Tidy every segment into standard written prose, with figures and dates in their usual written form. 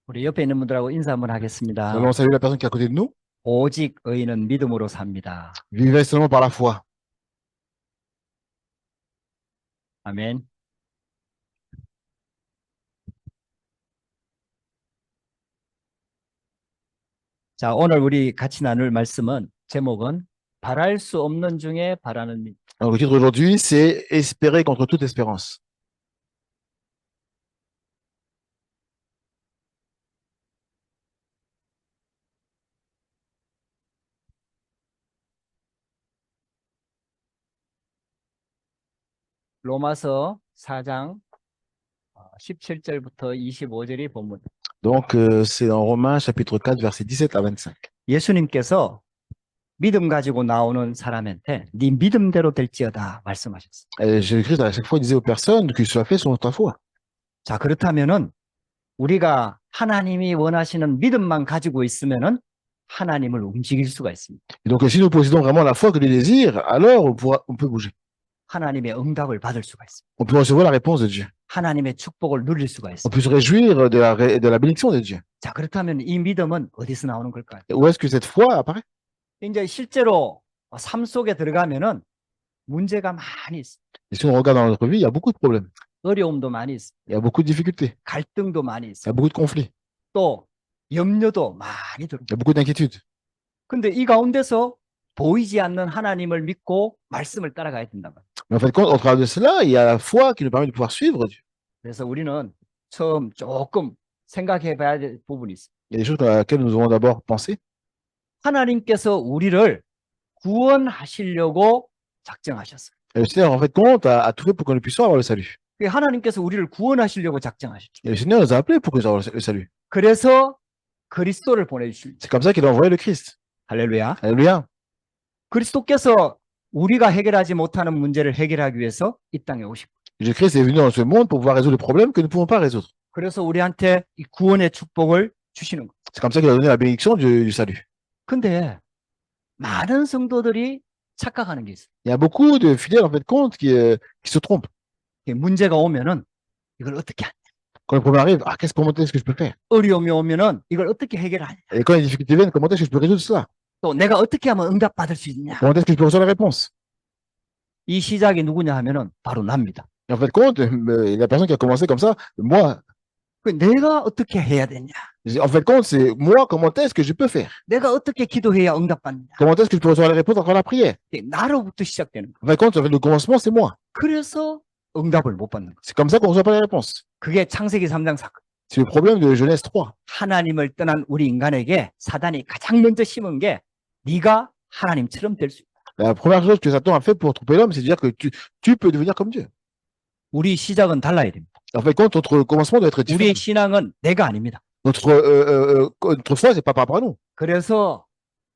우리 옆에 있는 분들하고 인사 한번 Nous 하겠습니다. allons saluer la personne qui est à côté de nous. 오직 의인은 믿음으로 삽니다. Vivez seulement par la foi. 아멘. 자, 오늘 우리 같이 나눌 말씀은 제목은 바랄 수 없는 중에 바라는 믿음. Alors, le titre d'aujourd'hui, c'est Espérer contre toute espérance. 로마서 4장 17절부터 25절이 본문. Donc, c'est dans Romains chapitre 4, versets 17 à 25. 예수님께서 믿음 가지고 나오는 사람한테 네 믿음대로 될지어다 말씀하셨어요. Et Jésus-Christ, à chaque fois, disait aux personnes que soit fait selon ta foi. 자, 그렇다면은 우리가 하나님이 원하시는 믿음만 가지고 있으면은 하나님을 움직일 수가 있습니다. Et donc, si nous possédons vraiment la foi que les désirs, alors on peut bouger. 하나님의 응답을 받을 수가 있습니다. On peut recevoir la réponse de Dieu. 하나님의 축복을 누릴 수가 On 있습니다. peut se réjouir de la bénédiction de Dieu. 자, 그렇다면 이 믿음은 어디서 나오는 걸까요? Et où est-ce que cette foi apparaît? 이제 실제로 삶 속에 들어가면은 문제가 많이 있습니다. Et si on regarde dans notre vie, il y a beaucoup de problèmes. 어려움도 많이 있습니다. Il y a beaucoup de difficultés. 갈등도 많이 Il y a 있습니다. beaucoup de conflits. 또 염려도 많이 들어옵니다. Il y a beaucoup d'inquiétudes. 근데 이 가운데서 보이지 않는 하나님을 믿고 말씀을 따라가야 된단 말이에요. Mais en fait, au travers de cela, il y a la foi qui nous permet de pouvoir suivre Dieu. 그래서 우리는 처음 조금 생각해 봐야 될 부분이 있습니다. Il y a des choses à laquelle nous devons d'abord penser. 하나님께서 우리를 구원하시려고 작정하셨어요. Et le Seigneur, en fait, compte à tout fait pour que nous puissions avoir le salut. 하나님께서 우리를 구원하시려고 작정하셨죠. Et le Seigneur nous a appelés pour que nous ayons le salut. 그래서 그리스도를 보내주십니다. C'est comme ça qu'il a envoyé le Christ. 할렐루야. Alléluia. 그리스도께서 우리가 해결하지 못하는 문제를 해결하기 위해서 이 땅에 오시고, Jésus-Christ est venu dans ce monde pour pouvoir résoudre les problèmes que nous ne pouvons pas résoudre. 그래서 우리한테 이 구원의 축복을 주시는 거예요. C'est comme ça qu'il a donné la bénédiction du salut. 근데 많은 성도들이 착각하는 게 있어요. Il y a beaucoup de fidèles, en fait, compte qui se trompent. 문제가 오면은 이걸 어떻게 하냐. Quand le problème arrive, comment est-ce que je peux faire? 어려움이 오면은 이걸 어떻게 해결하냐. Et quand les difficultés viennent, comment est-ce que je peux résoudre cela? 또 내가 어떻게 하면 응답받을 수 있냐. Comment est-ce que je peux recevoir la réponse? 이 시작이 누구냐 하면은 바로 납니다. Et en fait, compte, la personne qui a commencé comme ça, moi, 내가 어떻게 해야 되냐. en fait, compte, c'est moi, comment est-ce que je peux faire? 내가 어떻게 기도해야 응답받느냐. Comment est-ce que je peux recevoir la réponse à travers la prière? 나로부터 시작되는 거예요. En fait, compte, le commencement, c'est moi. 그래서 응답을 못 받는 거예요. C'est comme ça qu'on ne reçoit pas la réponse. 그게 창세기 3장 사건. C'est le problème de Genèse 3. 하나님을 떠난 우리 인간에게 사단이 가장 먼저 심은 게 네가 하나님처럼 될 수 있다. La première chose que Satan a fait pour tromper l'homme, c'est de dire que tu peux devenir comme Dieu. 우리 시작은 달라야 됩니다. En fait, compte, notre commencement doit être différent. 우리의 신앙은 내가 아닙니다. Notre foi, c'est pas par rapport à nous. 그래서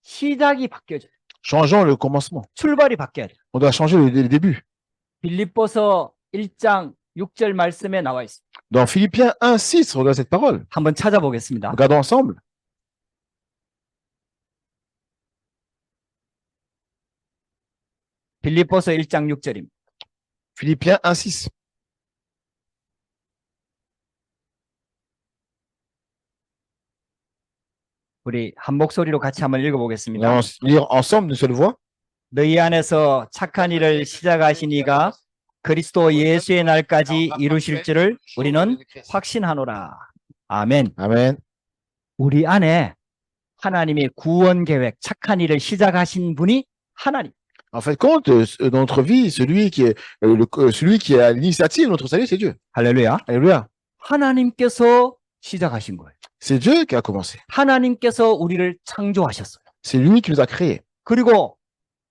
시작이 바뀌어져요. Changeons le commencement. 출발이 바뀌어야 돼요. On doit changer le début. 빌립보서 1장 6절 말씀에 나와 있습니다. Dans Philippiens 1:6, regarde cette parole. 한번 찾아보겠습니다. Regardons ensemble. 빌립보서 1장 6절입니다. Philippiens 1:6. 우리 한 목소리로 같이 한번 Nous 읽어보겠습니다. allons lire ensemble d'une seule voix. 너희 안에서 착한 일을 시작하신 이가 그리스도 예수의 날까지 이루실 줄을 우리는 확신하노라. 아멘. Amen. 우리 안에 하나님의 구원 계획, 착한 일을 시작하신 분이 하나님. En fait, compte, dans notre vie, celui qui est à l'initiative de notre salut, c'est Dieu. 할렐루야. Alléluia. 하나님께서 시작하신 거예요. C'est Dieu qui a commencé. 하나님께서 우리를 창조하셨어요. C'est lui qui nous a créés. 그리고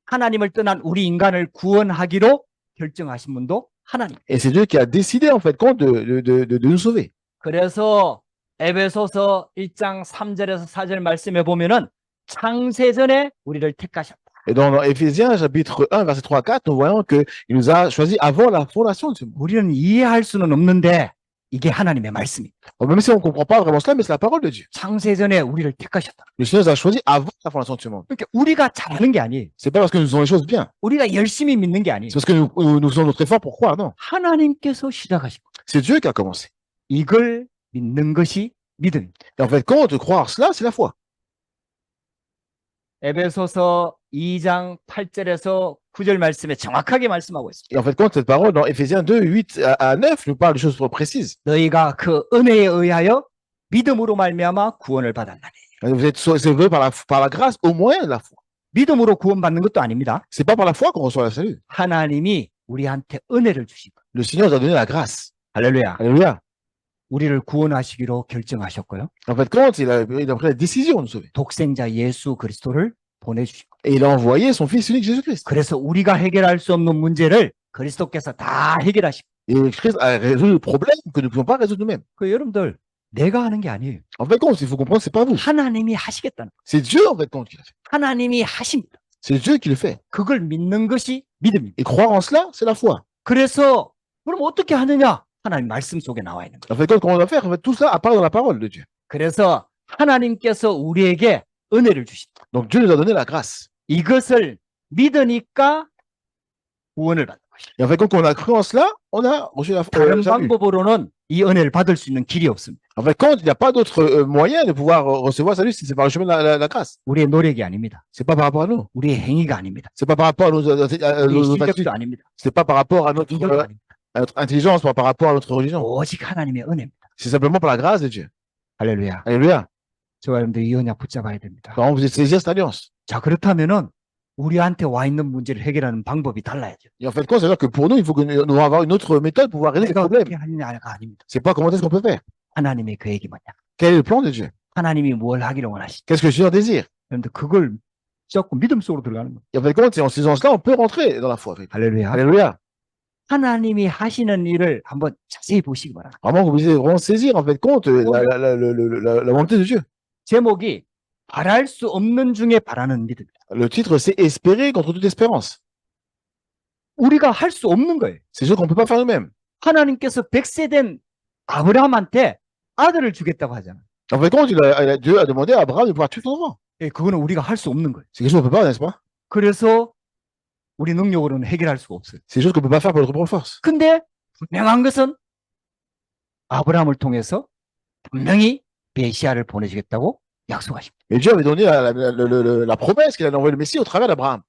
하나님을 떠난 우리 인간을 구원하기로 결정하신 분도 하나님. Et c'est Dieu qui a décidé, en fait, compte, de nous sauver. 그래서 에베소서 1장 3절에서 4절 말씀에 보면은 창세전에 우리를 택하셨다. Et dans Éphésiens, chapitre 1, verset 3 à 4, nous voyons qu'il nous a choisis avant la fondation de ce monde. 우리는 이해할 수는 없는데 이게 하나님의 말씀입니다. Même si on ne comprend pas vraiment cela, mais c'est la parole de Dieu. 창세전에 우리를 택하셨다. Le Seigneur nous a choisis avant la fondation de ce monde. 그러니까 우리가 잘하는 게 아니에요. C'est pas parce que nous faisons les choses bien. 우리가 열심히 믿는 게 아니에요. C'est parce que nous faisons notre effort pour croire, non. 하나님께서 시작하신 거예요. C'est Dieu qui a commencé. 이걸 믿는 것이 믿음입니다. Et en fait, quand de croire cela, c'est la foi. 에베소서 2장 8절에서 9절 말씀에 정확하게 말씀하고 있습니다. Et en fait, quand cette parole dans Éphésiens 2, 8 à 9 nous parle de choses précises. 너희가 그 은혜에 의하여 믿음으로 말미암아 구원을 받았나니. Vous êtes sauvés par la grâce au moyen de la foi. 믿음으로 구원받는 것도 아닙니다. C'est pas par la foi qu'on reçoit le salut. 하나님이 우리한테 은혜를 주시고. Le Seigneur nous a donné la grâce. 할렐루야. Alléluia. 우리를 구원하시기로 결정하셨고요. En fait, quand il a pris la décision de nous sauver. 독생자 예수 그리스도를 보내주시고. Et il a envoyé son Fils unique Jésus-Christ. 그래서 우리가 해결할 수 없는 문제를 그리스도께서 다 해결하시고. Et Christ a résolu le problème que nous ne pouvons pas résoudre nous-mêmes. 그 여러분들 내가 하는 게 아니에요. En fait, compte, il faut comprendre, c'est pas vous. 하나님이 하시겠다는 거예요. C'est Dieu, en fait, compte, qui l'a fait. 하나님이 하십니다. C'est Dieu qui le fait. 그걸 믿는 것이 믿음입니다. Et croire en cela, c'est la foi. 그래서 그럼 어떻게 하느냐? 하나님 말씀 속에 나와 있는 거예요. En fait, comment on doit faire? En fait, tout cela apparaît dans la parole de Dieu. 그래서 하나님께서 우리에게 은혜를 주신다. Donc, Dieu nous a donné la grâce. 이것을 믿으니까 구원을 받는 것이에요. Et en fait, quand on a cru en cela, on a reçu la 다른 salut. 방법으로는 이 은혜를 받을 수 있는 길이 없습니다. En fait, quand il n'y a pas d'autre moyen de pouvoir recevoir salut, c'est par le chemin de la grâce. 우리의 노력이 아닙니다. C'est pas par rapport à nous. 우리의 행위가 아닙니다. C'est pas par rapport à nos 우리의 actions. 실력도 아닙니다. C'est pas par rapport à notre, 능력도 아닙니다. à notre intelligence, pas par rapport à notre religion. 오직 하나님의 은혜입니다. C'est simplement par la grâce de Dieu. 할렐루야. Alléluia. 저와 여러분들 이 언약 붙잡아야 됩니다. Quand vous saisir cette alliance. 자, 그렇다면은 우리한테 와 있는 문제를 해결하는 방법이 달라야죠. Et en fait, quoi, c'est-à-dire que pour nous, il faut que nous devons avoir une autre méthode pour pouvoir résoudre les 내가 problèmes. 어떻게 하느냐가 아닙니다. C'est pas comment est-ce qu'on peut faire. 하나님의 계획이 뭐냐? Quel est le plan de Dieu? 하나님이 뭘 하기를 원하시죠? Qu'est-ce que le Seigneur désire? 여러분들 그걸 자꾸 믿음 속으로 들어가는 거예요. Et en fait, quand en saisissant cela, on peut rentrer dans la foi. 할렐루야. Alléluia. 하나님이 하시는 일을 한번 자세히 보시기 바랍니다. Vraiment, vous pouvez vraiment saisir, en fait, compte la volonté de Dieu. 제목이 바랄 수 없는 중에 바라는 믿음이다. Le titre, c'est Espérer contre toute espérance. 우리가 할 수 없는 거예요. C'est sûr qu'on ne peut pas faire nous-mêmes. 하나님께서 100세 된 아브라함한테 아들을 주겠다고 하잖아요. En fait, quand Dieu a demandé à Abraham de pouvoir tuer son enfant. 예, 그거는 우리가 할 수 없는 거예요. C'est quelque chose qu'on ne peut pas, n'est-ce pas? 그래서 우리 능력으로는 해결할 수가 없어요. C'est des choses qu'on ne peut pas faire par notre propre force. 근데 분명한 것은 아브라함을 통해서 분명히 메시아를 보내주겠다고 약속하십니다. Mais Dieu avait donné la promesse qu'il allait envoyer le Messie au travers d'Abraham.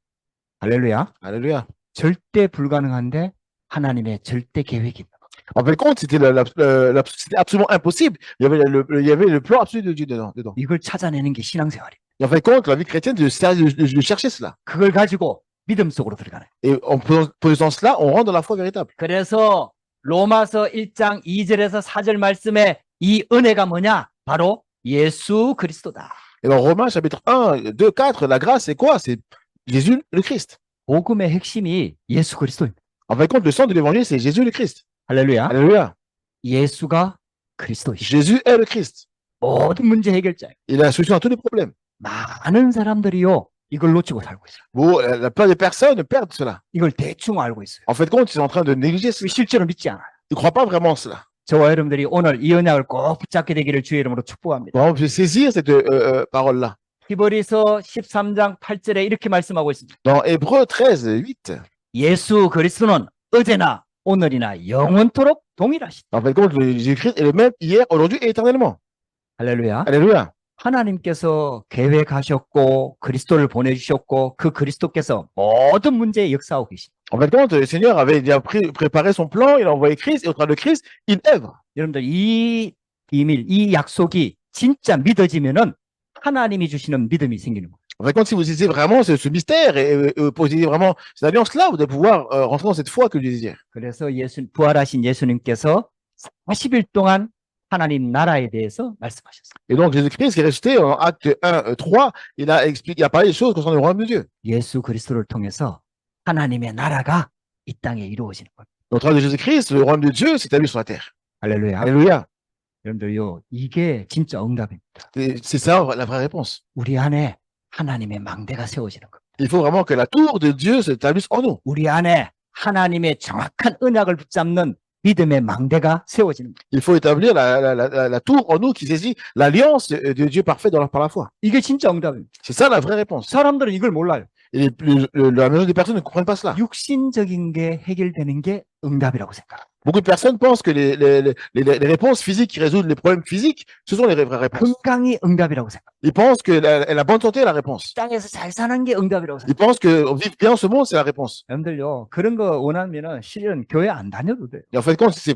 할렐루야. Alléluia. 절대 불가능한데 하나님의 절대 계획이 있는 거예요. En fait, compte, c'était c'était absolument impossible. Il y avait le plan absolu de Dieu dedans. 이걸 찾아내는 게 신앙생활이에요. Et en fait, compte, la vie chrétienne, de chercher cela. 그걸 가지고 믿음 속으로 들어가는 거예요. Et en posant cela, on rentre dans la foi véritable. 그래서 로마서 1장 2절에서 4절 말씀에 이 은혜가 뭐냐? 바로 예수 그리스도다. Et dans Romains, chapitre 1, 2, 4, la grâce, c'est quoi? C'est Jésus le Christ. 복음의 핵심이 예수 그리스도입니다. En fait, compte, le centre de l'évangile, c'est Jésus le Christ. 할렐루야. Alléluia. 예수가 그리스도이시죠. Jésus est le Christ. 모든 문제 해결자예요. Il a la solution à tous les problèmes. 많은 사람들이요. 이걸 놓치고 살고 있어요. Bon, la plupart des personnes perdent cela. 이걸 대충 알고 있어요. En fait, compte, ils sont en train de négliger cela. 실제로 믿지 않아요. Ils ne croient pas vraiment en cela. 저와 여러분들이 오늘 이 언약을 꼭 붙잡게 되기를 주의 이름으로 축복합니다. On peut saisir cette parole-là. 히브리서 13장 8절에 이렇게 말씀하고 있습니다. Dans Hébreux 13, 8. 예수 그리스도는 어제나 오늘이나 영원토록 동일하시다. En fait, compte, Jésus-Christ est le même hier, aujourd'hui et éternellement. 할렐루야. Alléluia. 하나님께서 계획하셨고 그리스도를 보내주셨고 그 그리스도께서 모든 문제에 역사하고 계십니다. En fait, compte, le Seigneur avait déjà préparé son plan, il a envoyé Christ, et au travers de Christ, il œuvre. 여러분들 이 비밀, 이 약속이 진짜 믿어지면은 하나님이 주시는 믿음이 생기는 거예요. En fait, quand si vous saisissez vraiment ce mystère et posez vraiment cette alliance-là, vous allez pouvoir rentrer dans cette foi que Dieu désire. 그래서 부활하신 예수님께서 40일 동안 하나님 나라에 대해서 말씀하셨어요. Et donc, Jésus-Christ, qui est ressuscité en acte 1, 3, il a parlé des choses concernant le royaume de Dieu. 예수 그리스도를 통해서 하나님의 나라가 이 땅에 이루어지는 거예요. Au travers de Jésus-Christ, le royaume de Dieu s'est établi sur la terre. 할렐루야. Alléluia. 여러분들요, 이게 진짜 응답입니다. C'est ça la vraie réponse. 우리 안에 하나님의 망대가 세워지는 겁니다. Il faut vraiment que la tour de Dieu s'établisse en nous. 우리 안에 하나님의 정확한 언약을 붙잡는 믿음의 망대가 세워지는 겁니다. Il faut établir la tour en nous qui saisit l'alliance de Dieu parfaite par la foi. 이게 진짜 응답입니다. C'est ça la vraie réponse. 사람들은 이걸 몰라요. Et la majorité des personnes ne comprennent pas cela. 육신적인 게 해결되는 게 응답이라고 생각합니다. Beaucoup de personnes pensent que les réponses physiques qui résolvent les problèmes physiques, ce sont les vraies réponses. 건강이 응답이라고 생각합니다. Ils pensent que la bonne santé est la réponse. 땅에서 잘 사는 게 응답이라고 Ils 생각합니다. pensent que vivre bien ce monde, c'est la réponse. 여러분들요, 그런 거 원하면은 실은 교회 안 다녀도 돼요. Et en fait, quand c'est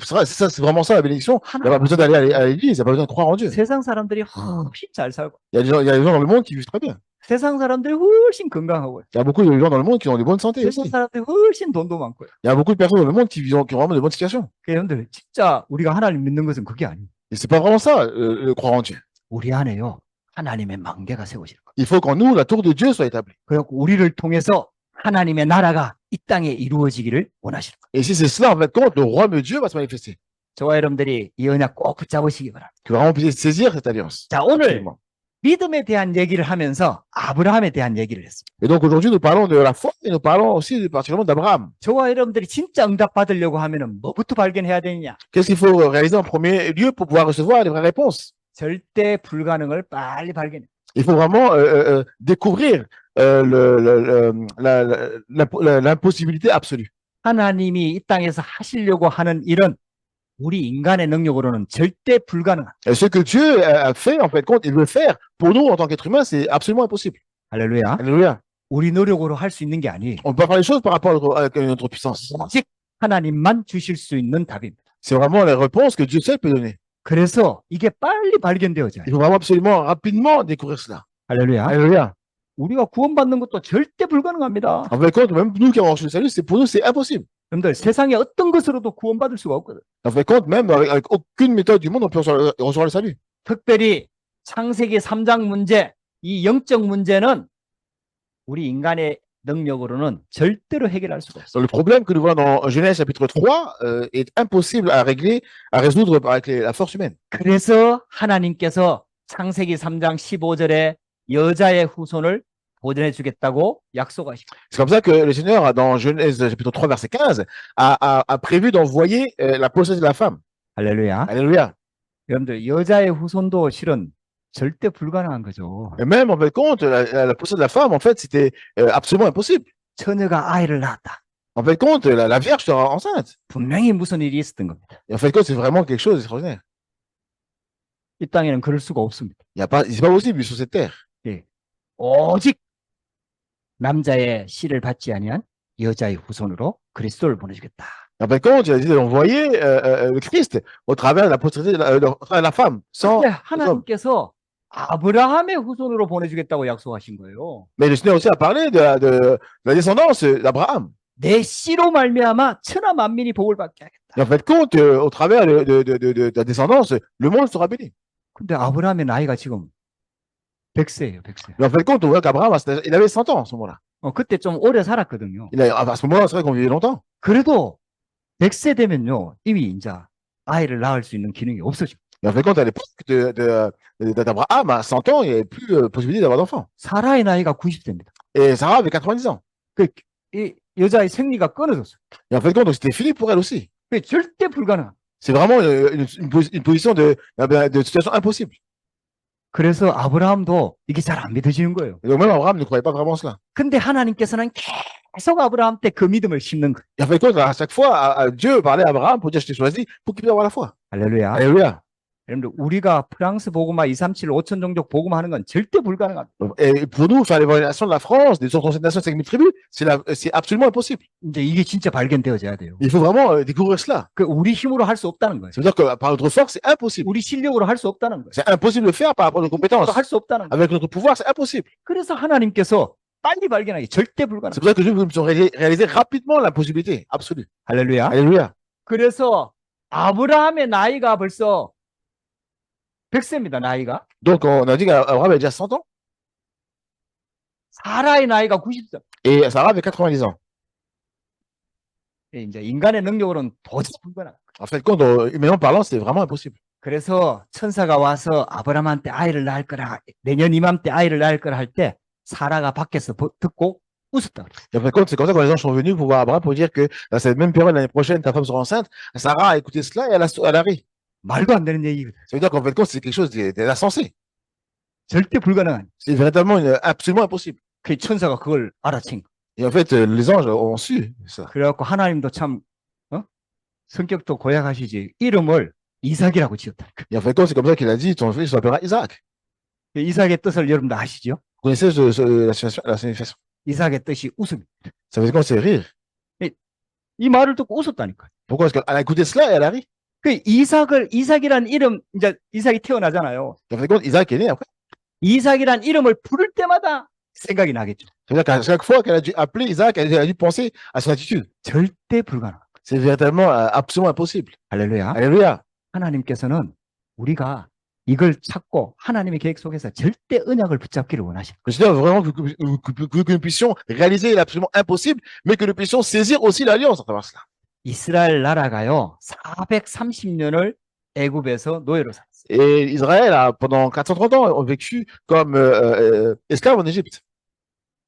vraiment ça la bénédiction, il n'y a pas besoin d'aller à l'église, il n'y a pas besoin de croire en Dieu. 세상 사람들이 훨씬 잘 살고, Il y a des gens dans le monde qui vivent très bien. 세상 사람들이 훨씬 건강하고요. Il y a beaucoup de gens dans le monde qui ont de bonnes santé 세상 aussi. 사람들이 훨씬 돈도 많고요. Il y a beaucoup de personnes dans le monde qui ont vraiment de bonnes situations. 여러분들 진짜 우리가 하나님 믿는 것은 그게 아니에요. Et c'est pas vraiment ça, le croire en Dieu. 우리 안에요, 하나님의 망대가 세워질 거예요. Il faut qu'en nous, la tour de Dieu soit établie. 그래갖고 우리를 통해서 하나님의 나라가 이 땅에 이루어지기를 원하시는 거예요. Et si c'est cela, en fait, compte, le royaume de Dieu va se manifester. 저와 여러분들이 이 언약 꼭 붙잡으시기 바랍니다. Que vraiment puissiez saisir cette alliance. 자, 오늘 Absolument. 믿음에 대한 얘기를 하면서 아브라함에 대한 얘기를 했습니다. Et donc aujourd'hui, nous parlons de la foi et nous parlons aussi particulièrement d'Abraham. 저와 여러분들이 진짜 응답 받으려고 하면은 뭐부터 발견해야 되느냐? Qu'est-ce qu'il faut réaliser en premier lieu pour pouvoir recevoir les vraies réponses? 절대 불가능을 빨리 발견해. Il faut vraiment découvrir l'impossibilité absolue. 하나님이 이 땅에서 하시려고 하는 일은 우리 인간의 능력으로는 절대 불가능한. Et ce que Dieu a fait, en fait, compte, il veut faire pour nous en tant qu'être humain, c'est absolument impossible. 할렐루야. Alléluia. 우리 노력으로 할 수 있는 게 아니에요. On peut pas faire les choses par rapport à notre puissance. 오직 하나님만 주실 수 있는 답입니다. C'est vraiment les réponses que Dieu seul peut donner. 그래서 이게 빨리 발견되어져요. Il faut vraiment absolument rapidement découvrir cela. 할렐루야. Alléluia. 우리가 구원받는 것도 절대 불가능합니다. En fait, compte, même nous qui avons reçu le salut, c'est pour nous, c'est impossible. 여러분들 세상에 어떤 것으로도 구원받을 수가 없거든. En fait, compte, même avec aucune méthode du monde, on peut recevoir le salut. 특별히 창세기 3장 문제, 이 영적 문제는 우리 인간의 능력으로는 절대로 해결할 수가 없어요. Donc, le problème que nous voyons dans Genèse chapitre 3 est impossible à régler, à résoudre avec la force humaine. 그래서 하나님께서 창세기 3장 15절에 여자의 후손을 보존해 주겠다고 약속하시고 C'est comme ça que le Seigneur, dans Genèse chapitre 3 verset 15, a prévu d'envoyer la possession de la femme. 할렐루야. Alléluia. 여러분들 여자의 후손도 실은 절대 불가능한 거죠. Et même, en fait, compte, la possession de la femme, en fait, c'était absolument impossible. 처녀가 아이를 낳았다. En fait, compte, la Vierge sera enceinte. 분명히 무슨 일이 있었던 겁니다. Et en fait, compte, c'est vraiment quelque chose d'extraordinaire. 이 땅에는 그럴 수가 없습니다. C'est pas possible sur cette terre. 오직 남자의 씨를 받지 아니한 여자의 후손으로 그리스도를 보내주겠다. En fait, compte, il a dit d'envoyer le Christ au travers de la postérité de la femme, sans 근데 하나님께서 아브라함의 후손으로 보내주겠다고 약속하신 거예요. Mais le Seigneur aussi a parlé de la descendance d'Abraham. 내 씨로 말미암아 천하 만민이 복을 받게 하겠다. Et en fait, compte, au travers de la descendance, le monde sera béni. 근데 아브라함의 나이가 지금 100세예요, 100세. Mais en fait, compte, on voit qu'Abraham, il avait 100 ans à ce moment-là. 그때 좀 오래 살았거든요. À ce moment-là, c'est vrai qu'on vivait longtemps. 그래도 100세 되면요, 이미 이제 아이를 낳을 수 있는 기능이 없어지고. Et en fait, compte, à l'époque d'Abraham, à 100 ans, il n'y avait plus possibilité d'avoir d'enfants. 사라의 나이가 90세입니다. Et Sarah avait 90 ans. 이 여자의 생리가 끊어졌어요. Et en fait, compte, c'était fini pour elle aussi. 절대 불가능. C'est vraiment une position de situation impossible. 그래서 아브라함도 이게 잘 안 믿어지는 거예요. Et donc même Abraham ne croyait pas vraiment cela. 근데 하나님께서는 계속 아브라함 때 그 믿음을 심는 거예요. Et en fait, compte, à chaque fois, Dieu parlait à Abraham pour dire je t'ai choisi pour qu'il puisse avoir la foi. 할렐루야. Alléluia. 여러분들 우리가 프랑스 복음화 237 5천 종족 복음하는 건 절대 불가능합니다. Et pour nous, faire l'évaluation de la France, des autres nations de 5000 tribus, c'est absolument impossible. 이제 이게 진짜 발견되어져야 돼요. Il faut vraiment découvrir cela. 그 우리 힘으로 할 수 없다는 거예요. Ça veut dire que par notre force, c'est impossible. 우리 실력으로 할 수 없다는 거예요. C'est impossible de le faire par rapport à nos compétences. 할 수 없다는 거예요. Avec notre pouvoir, c'est impossible. 그래서 하나님께서 빨리 발견하기 절대 불가능. C'est pour ça que Dieu veut nous réaliser rapidement l'impossibilité absolue. 할렐루야. Alléluia. 그래서 아브라함의 나이가 벌써 100세입니다. 나이가. Donc, on a dit qu'Abraham avait déjà 100 ans 사라의 나이가 90세. et Sarah avait 90 ans. 이제 인간의 능력으로는 도저히 불가능. En fait, compte, humainement parlant, c'était vraiment impossible. 그래서 천사가 와서 아브라함한테 아이를 낳을 거라, 내년 이맘때 아이를 낳을 거라 할 때 사라가 밖에서 듣고 웃었다. Et en fait, compte, c'est comme ça que les anges sont venus pour voir Abraham pour dire que dans cette même période, l'année prochaine, ta femme sera enceinte. Sarah a écouté cela et elle a ri. 말도 안 되는 얘기거든. Ça veut dire qu'en fait, compte, c'est quelque chose d'insensé. 절대 불가능한. C'est véritablement absolument impossible. 그 천사가 그걸 알아챈 거. Et en fait, les anges ont su ça. 그래갖고 하나님도 참 성격도 고약하시지 이름을 이삭이라고 지었다니까. Et en fait, c'est comme ça qu'il a dit, ton fils s'appellera Isaac. 이삭의 뜻을 여러분들 아시죠? Vous connaissez la signification? 이삭의 뜻이 웃음. Ça veut dire quoi? C'est rire. 이 말을 듣고 웃었다니까. Pourquoi? Parce qu'elle a écouté cela et elle a ri. 그 이삭이란 이름, 이제 이삭이 태어나잖아요. En fait, Isaac est né après. 이삭이란 이름을 부를 때마다 생각이 나겠죠. Ça veut dire qu'à chaque fois qu'elle a dû appeler Isaac, elle a dû penser à son attitude. 절대 불가능. C'est véritablement absolument impossible. 할렐루야. Alléluia. 하나님께서는 우리가 이걸 찾고 하나님의 계획 속에서 절대 언약을 붙잡기를 원하십니다. Le Seigneur veut vraiment que nous puissions réaliser l'absolument impossible, mais que nous puissions saisir aussi l'alliance à travers cela. 이스라엘 나라가요, 430년을 애굽에서 노예로 살았어요. Et Israël, pendant 430 ans, ont vécu comme esclaves en Égypte.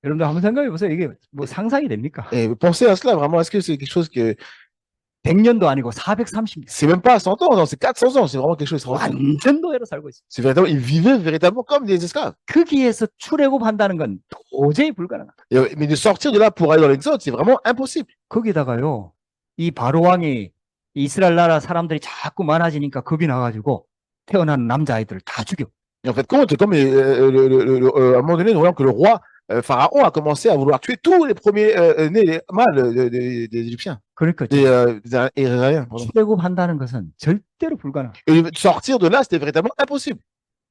여러분들 한번 생각해 보세요. 이게 뭐 상상이 됩니까? Et pensez à cela, vraiment, est-ce que c'est quelque chose que 100년도 아니고 430년. c'est même pas 100 ans, non, c'est 400 ans, c'est vraiment quelque chose d'extraordinaire. 완전 노예로 살고 있어요. C'est véritablement, ils vivaient véritablement comme des esclaves. 거기에서 출애굽한다는 건 도저히 불가능합니다. Mais de sortir de là pour aller dans l'exode, c'est vraiment impossible. 거기다가요, 이 바로 왕이 이스라엘 나라 사람들이 자꾸 많아지니까 겁이 나가지고 태어난 남자아이들을 다 죽여. Et en fait, compte, comme à un moment donné, nous voyons que le roi Pharaon a commencé à vouloir tuer tous les premiers nés, les mâles des Égyptiens, 그러니까 des Israéliens. Pardon. 출애굽한다는 것은 절대로 불가능. Et sortir de là, c'était véritablement impossible.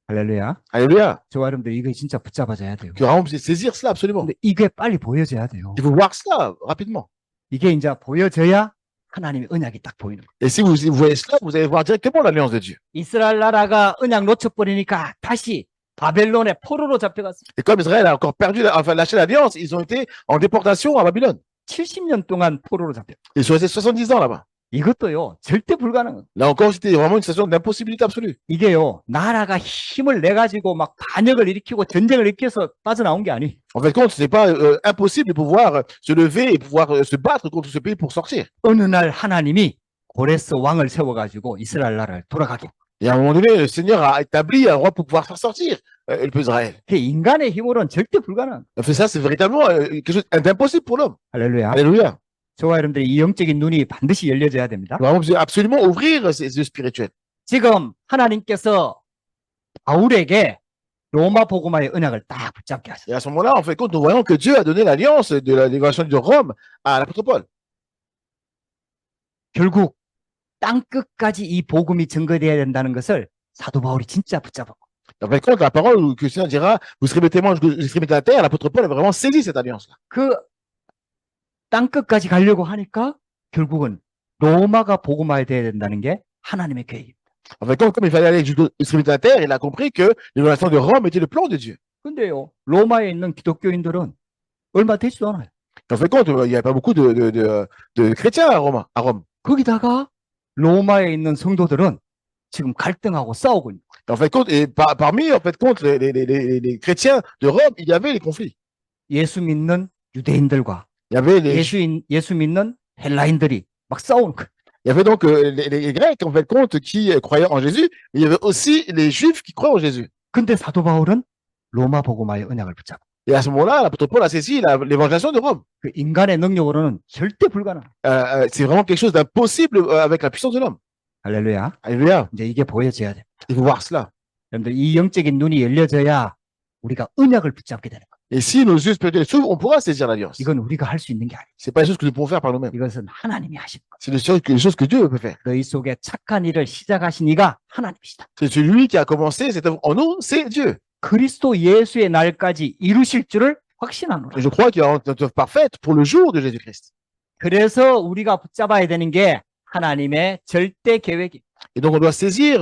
할렐루야. Alléluia. 저와 여러분들 이거 진짜 붙잡아줘야 돼요. Que vraiment, vous saisir cela absolument. 근데 이게 빨리 보여져야 돼요. Il faut voir cela rapidement. 이게 이제 보여져야 하나님의 언약이 딱 보이는 거예요. Et si vous voyez cela, vous allez voir directement l'alliance de Dieu. 이스라엘 나라가 언약 놓쳐버리니까 다시 바벨론의 포로로 잡혀갔어요. Et comme Israël a encore perdu, enfin lâché l'alliance, ils ont été en déportation à Babylone. 70년 동안 포로로 잡혀. Ils sont restés 70 ans là-bas. 이것도요, 절대 불가능해요. Là encore, c'était vraiment une situation d'impossibilité absolue. 이게요, 나라가 힘을 내가지고 막 반역을 일으키고 전쟁을 일으켜서 빠져나온 게 아니. En fait, compte, ce n'est pas impossible de pouvoir se lever et pouvoir se battre contre ce pays pour sortir. 어느 날 하나님이 고레스 왕을 세워가지고 이스라엘 나라를 돌아가게. Et à un moment donné, le Seigneur a établi un roi pour pouvoir faire sortir le peuple d'Israël. 그 인간의 힘으로는 절대 불가능. En fait, ça, c'est véritablement quelque chose d'impossible pour l'homme. 할렐루야. Alléluia. 저와 여러분들이 이 영적인 눈이 반드시 열려져야 됩니다. Vraiment, vous devez absolument ouvrir ces yeux spirituels. 지금 하나님께서 바울에게 로마 복음화의 언약을 딱 붙잡게 하셨어요. Et à ce moment-là, en fait, compte, nous voyons que Dieu a donné l'alliance de la l'évangile de Rome à l'apôtre Paul. 결국 땅 끝까지 이 복음이 증거되어야 된다는 것을 사도 바울이 진짜 붙잡았고. En fait, compte, la parole que le Seigneur dira, vous serez mes témoins jusqu'aux extrémités de la terre, l'apôtre Paul a vraiment saisi cette alliance-là. 그 땅 끝까지 가려고 하니까 결국은 로마가 복음화해야 된다는 게 하나님의 계획입니다. En fait, comme il fallait aller jusqu'aux extrémités de la terre, il a compris que l'évaluation de Rome était le plan de Dieu. 근데요, 로마에 있는 기독교인들은 얼마 되지도 않아요. En fait, compte, il n'y avait pas beaucoup de chrétiens à Rome. 거기다가 로마에 있는 성도들은 지금 갈등하고 싸우고 있는 거예요. En fait, compte, et parmi, en fait, compte, les chrétiens de Rome, il y avait les conflits. 예수 믿는 유대인들과 Il y avait 예수 믿는 헬라인들이 막 싸우는 거예요. il y avait donc les Grecs, en fait, compte, qui croyaient en Jésus, mais il y avait aussi les Juifs qui croient en Jésus. 근데 사도 바울은 로마 복음화의 언약을 붙잡고 Et à ce moment-là, l'apôtre Paul a saisi l'évangélisation de Rome. 그 인간의 능력으로는 절대 불가능. C'est vraiment quelque chose d'impossible avec la puissance de l'homme. 할렐루야. Alléluia. 이제 이게 보여져야 돼. Il faut voir cela. 여러분들 이 영적인 눈이 열려져야 우리가 언약을 붙잡게 되는 거예요. Et si nos yeux spirituels s'ouvrent, on pourra saisir l'alliance. 이건 우리가 할 수 있는 게 아니에요. C'est pas les choses que nous pouvons faire par nous-mêmes. 이것은 하나님이 하신 거예요. C'est les choses que Dieu peut faire. 너희 속에 착한 일을 시작하신 이가 하나님이시다. C'est celui qui a commencé cette œuvre en nous, c'est Dieu. 그리스도 예수의 날까지 이루실 줄을 확신하노라. Et je crois qu'il y a une œuvre parfaite pour le jour de Jésus-Christ. 그래서 우리가 붙잡아야 되는 게 하나님의 절대 계획이. Et donc on doit saisir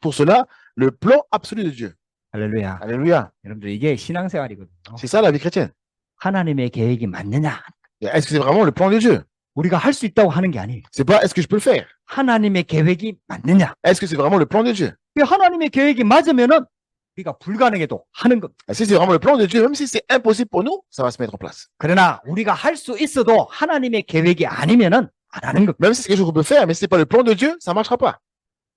pour cela le plan absolu de Dieu. 할렐루야. Alléluia. 여러분들 이게 신앙생활이거든요. C'est ça la vie chrétienne. 하나님의 계획이 맞느냐? Et est-ce que c'est vraiment le plan de Dieu? 우리가 할 수 있다고 하는 게 아니에요. C'est pas est-ce que je peux le faire? 하나님의 계획이 맞느냐? Est-ce que c'est vraiment le plan de Dieu? 그 하나님의 계획이 맞으면은 우리가 불가능해도 하는 겁니다. Si c'est vraiment le plan de Dieu, même si c'est impossible pour nous, ça va se mettre en place. 그러나 우리가 할 수 있어도 하나님의 계획이 아니면은 안 하는 겁니다. Même si c'est quelque chose qu'on peut faire, mais si c'est pas le plan de Dieu, ça marchera pas.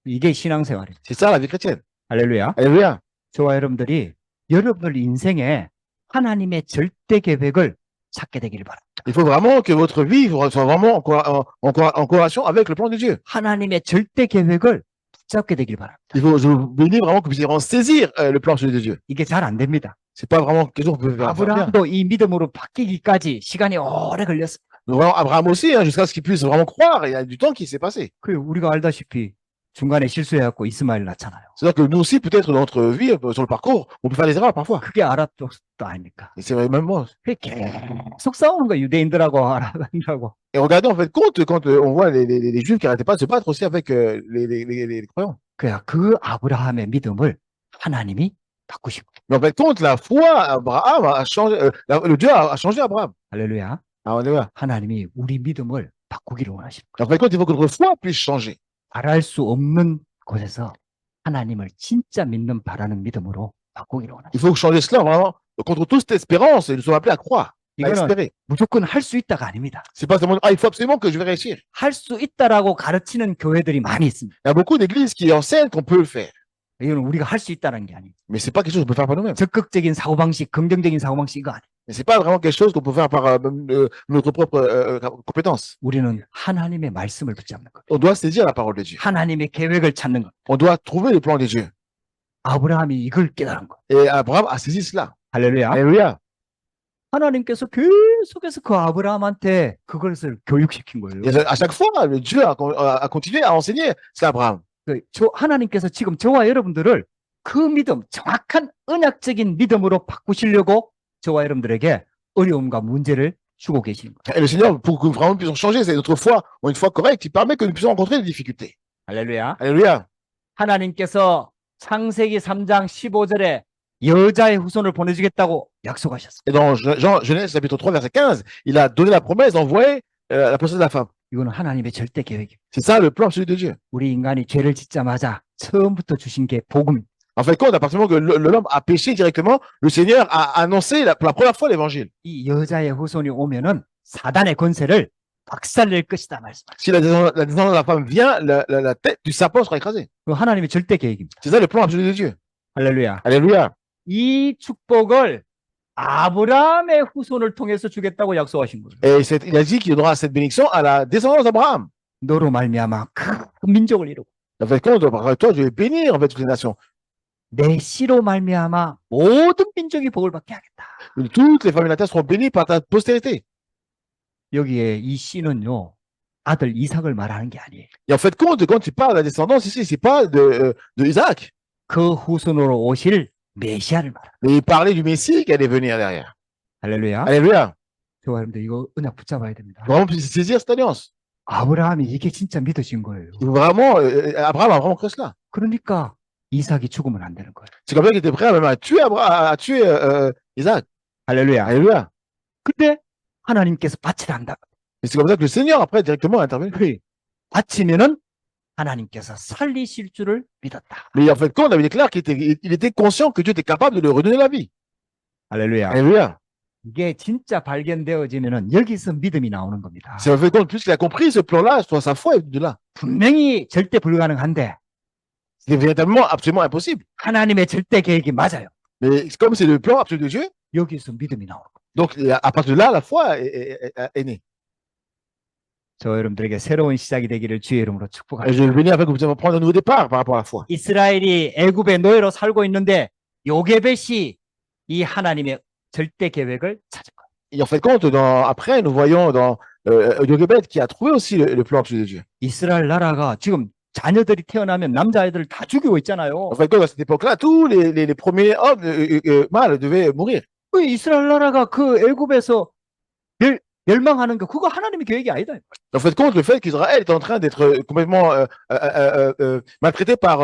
이게 신앙생활이에요. C'est ça la vie chrétienne. 할렐루야. Alléluia. 저와 여러분들이 여러분들 인생에 하나님의 절대 계획을 찾게 되기를 바랍니다. Il faut vraiment que votre vie soit vraiment en corrélation avec le plan de Dieu. 하나님의 절대 계획을 붙잡게 되길 바랍니다. Je vous bénis vraiment que vous puissiez en saisir le plan de Dieu. 이게 잘 안 됩니다. C'est pas vraiment quelque chose que vous pouvez faire bien. 아브라함도 이 믿음으로 바뀌기까지 시간이 오래 걸렸습니다. Donc, vraiment, Abraham aussi, hein, jusqu'à ce qu'il puisse vraiment croire, il y a du temps qui s'est passé. 그 우리가 알다시피 중간에 실수해갖고 이스마엘 낳잖아요. C'est-à-dire que nous aussi, peut-être dans notre vie, sur le parcours, on peut faire des erreurs parfois. 그게 아랍도 아닙니까? Et c'est vrai, même moi. 그게 계속 싸우는 거야, 유대인들하고 아랍인들하고. Et regardez, en fait, compte quand on voit les Juifs qui n'arrêtaient pas de se battre aussi avec les croyants. 그야 그 아브라함의 믿음을 하나님이 바꾸신 거예요. Mais en fait, compte la foi, Abraham a changé, le Dieu a changé Abraham. 할렐루야. Alléluia. 하나님이 우리 믿음을 바꾸기를 원하시는 거예요. En fait, compte, il faut que notre foi puisse changer. 바랄 수 없는 곳에서 하나님을 진짜 믿는 바라는 믿음으로 바꾸기를 원하시는 Il faut changer cela vraiment contre toute espérance et nous sommes appelés à croire, à 이거는 espérer. 무조건 할 수 있다가 아닙니다. C'est pas seulement, ah, il faut absolument que je vais réussir. 할 수 있다라고 가르치는 교회들이 많이 있습니다. Il y a beaucoup d'églises qui enseignent qu'on peut le faire. 이거는 우리가 할 수 있다는 게 아니에요. Mais c'est pas quelque chose qu'on peut faire par nous-mêmes. 적극적인 사고방식, 긍정적인 사고방식 이거 아니에요. Mais c'est pas vraiment quelque chose qu'on peut faire par notre propre compétence. 우리는 하나님의 말씀을 붙잡는 거예요. On doit saisir la parole de Dieu. 하나님의 계획을 찾는 거예요. On doit trouver le plan de Dieu. 아브라함이 이걸 깨달은 거예요. Et Abraham a saisi cela. 할렐루야. Alléluia. 하나님께서 계속해서 그 아브라함한테 그것을 교육시킨 거예요. Et à chaque fois, le Dieu a continué à enseigner c'est Abraham. 하나님께서 지금 저와 여러분들을 그 믿음, 정확한 언약적인 믿음으로 바꾸시려고 저와 여러분들에게 어려움과 문제를 주고 계시는 거예요. Et le Seigneur, pour que vraiment nous puissions changer, c'est notre foi, une foi correcte, qui permet que nous puissions rencontrer des difficultés. 할렐루야. Alléluia. 하나님께서 창세기 3장 15절에 여자의 후손을 보내주겠다고 약속하셨어요. Et dans Genèse chapitre 3, verset 15, il a donné la promesse d'envoyer la personne de la femme. 이거는 하나님의 절대 계획이에요. C'est ça le plan absolu de Dieu. 우리 인간이 죄를 짓자마자 처음부터 주신 게 복음입니다. En fait, compte, à partir du moment que l'homme a péché directement, le Seigneur a annoncé pour la première fois l'évangile. 이 여자의 후손이 오면은 사단의 권세를 박살낼 것이다 말씀하셨어요. Si la descendance de la femme vient, la tête du serpent sera écrasée. 그 하나님의 절대 계획입니다. C'est ça le plan absolu de Dieu. 할렐루야. Alléluia. 이 축복을 아브라함의 후손을 통해서 주겠다고 약속하신 거예요. Et il a dit qu'il donnera cette bénédiction à la descendance d'Abraham. 너로 말미암아 큰 민족을 이루고 En fait, compte, par toi, je vais bénir en fait toutes les nations. 내 씨로 말미암아 모든 민족이 복을 받게 하겠다. Toutes les familles de la terre seront bénies par ta postérité. 여기에 이 씨는요 아들 이삭을 말하는 게 아니에요. Et en fait, compte, quand tu parles de la descendance ici, c'est pas de Isaac. 그 후손으로 오실 메시아를 말합니다. Mais il parlait du Messie qui allait venir derrière. 할렐루야. Alléluia. 저와 여러분들 이거 언약 붙잡아야 됩니다. Vraiment saisir cette alliance. 아브라함이 이게 진짜 믿어진 거예요. Vraiment, Abraham a vraiment cru cela. 그러니까 이삭이 죽으면 안 되는 거예요. C'est comme ça qu'il était prêt même à tuer, Isaac. 할렐루야. Alléluia. 근데 하나님께서 바치라 한다. Et c'est comme ça que le Seigneur après directement a intervenu. 바치면은 하나님께서 살리실 줄을 믿었다. Mais en fait, quand on avait déclaré qu'il était conscient que Dieu était capable de lui redonner la vie. 할렐루야. Alléluia. 이게 진짜 발견되어지면은 여기서 믿음이 나오는 겁니다. C'est en fait quand plus qu'il a compris ce plan-là, soit sa foi est de là. 분명히 절대 불가능한데 C'est véritablement absolument impossible. 하나님의 절대 계획이 맞아요. Mais comme c'est le plan absolu de Dieu, 여기서 믿음이 나오는 거예요. donc à partir de là, la foi est née. 저 여러분들에게 새로운 시작이 되기를 주의 이름으로 Et 축복합니다. je vais venir avec vous allez prendre un nouveau départ par rapport à la foi. 이스라엘이 애굽의 노예로 살고 있는데 요게벳이 이 하나님의 절대 계획을 찾은 거예요. Et en fait, compte, après, nous voyons dans Jochebed qui a trouvé aussi le plan absolu de Dieu. 이스라엘 나라가 지금 자녀들이 태어나면 남자아이들을 다 죽이고 있잖아요. En fait, à cette époque-là, tous les premiers hommes mâles devaient mourir. 그 이스라엘 나라가 그 애굽에서 멸망하는 거 그거 하나님의 계획이 아니다. En fait, compte le fait qu'Israël est en train d'être complètement maltraité par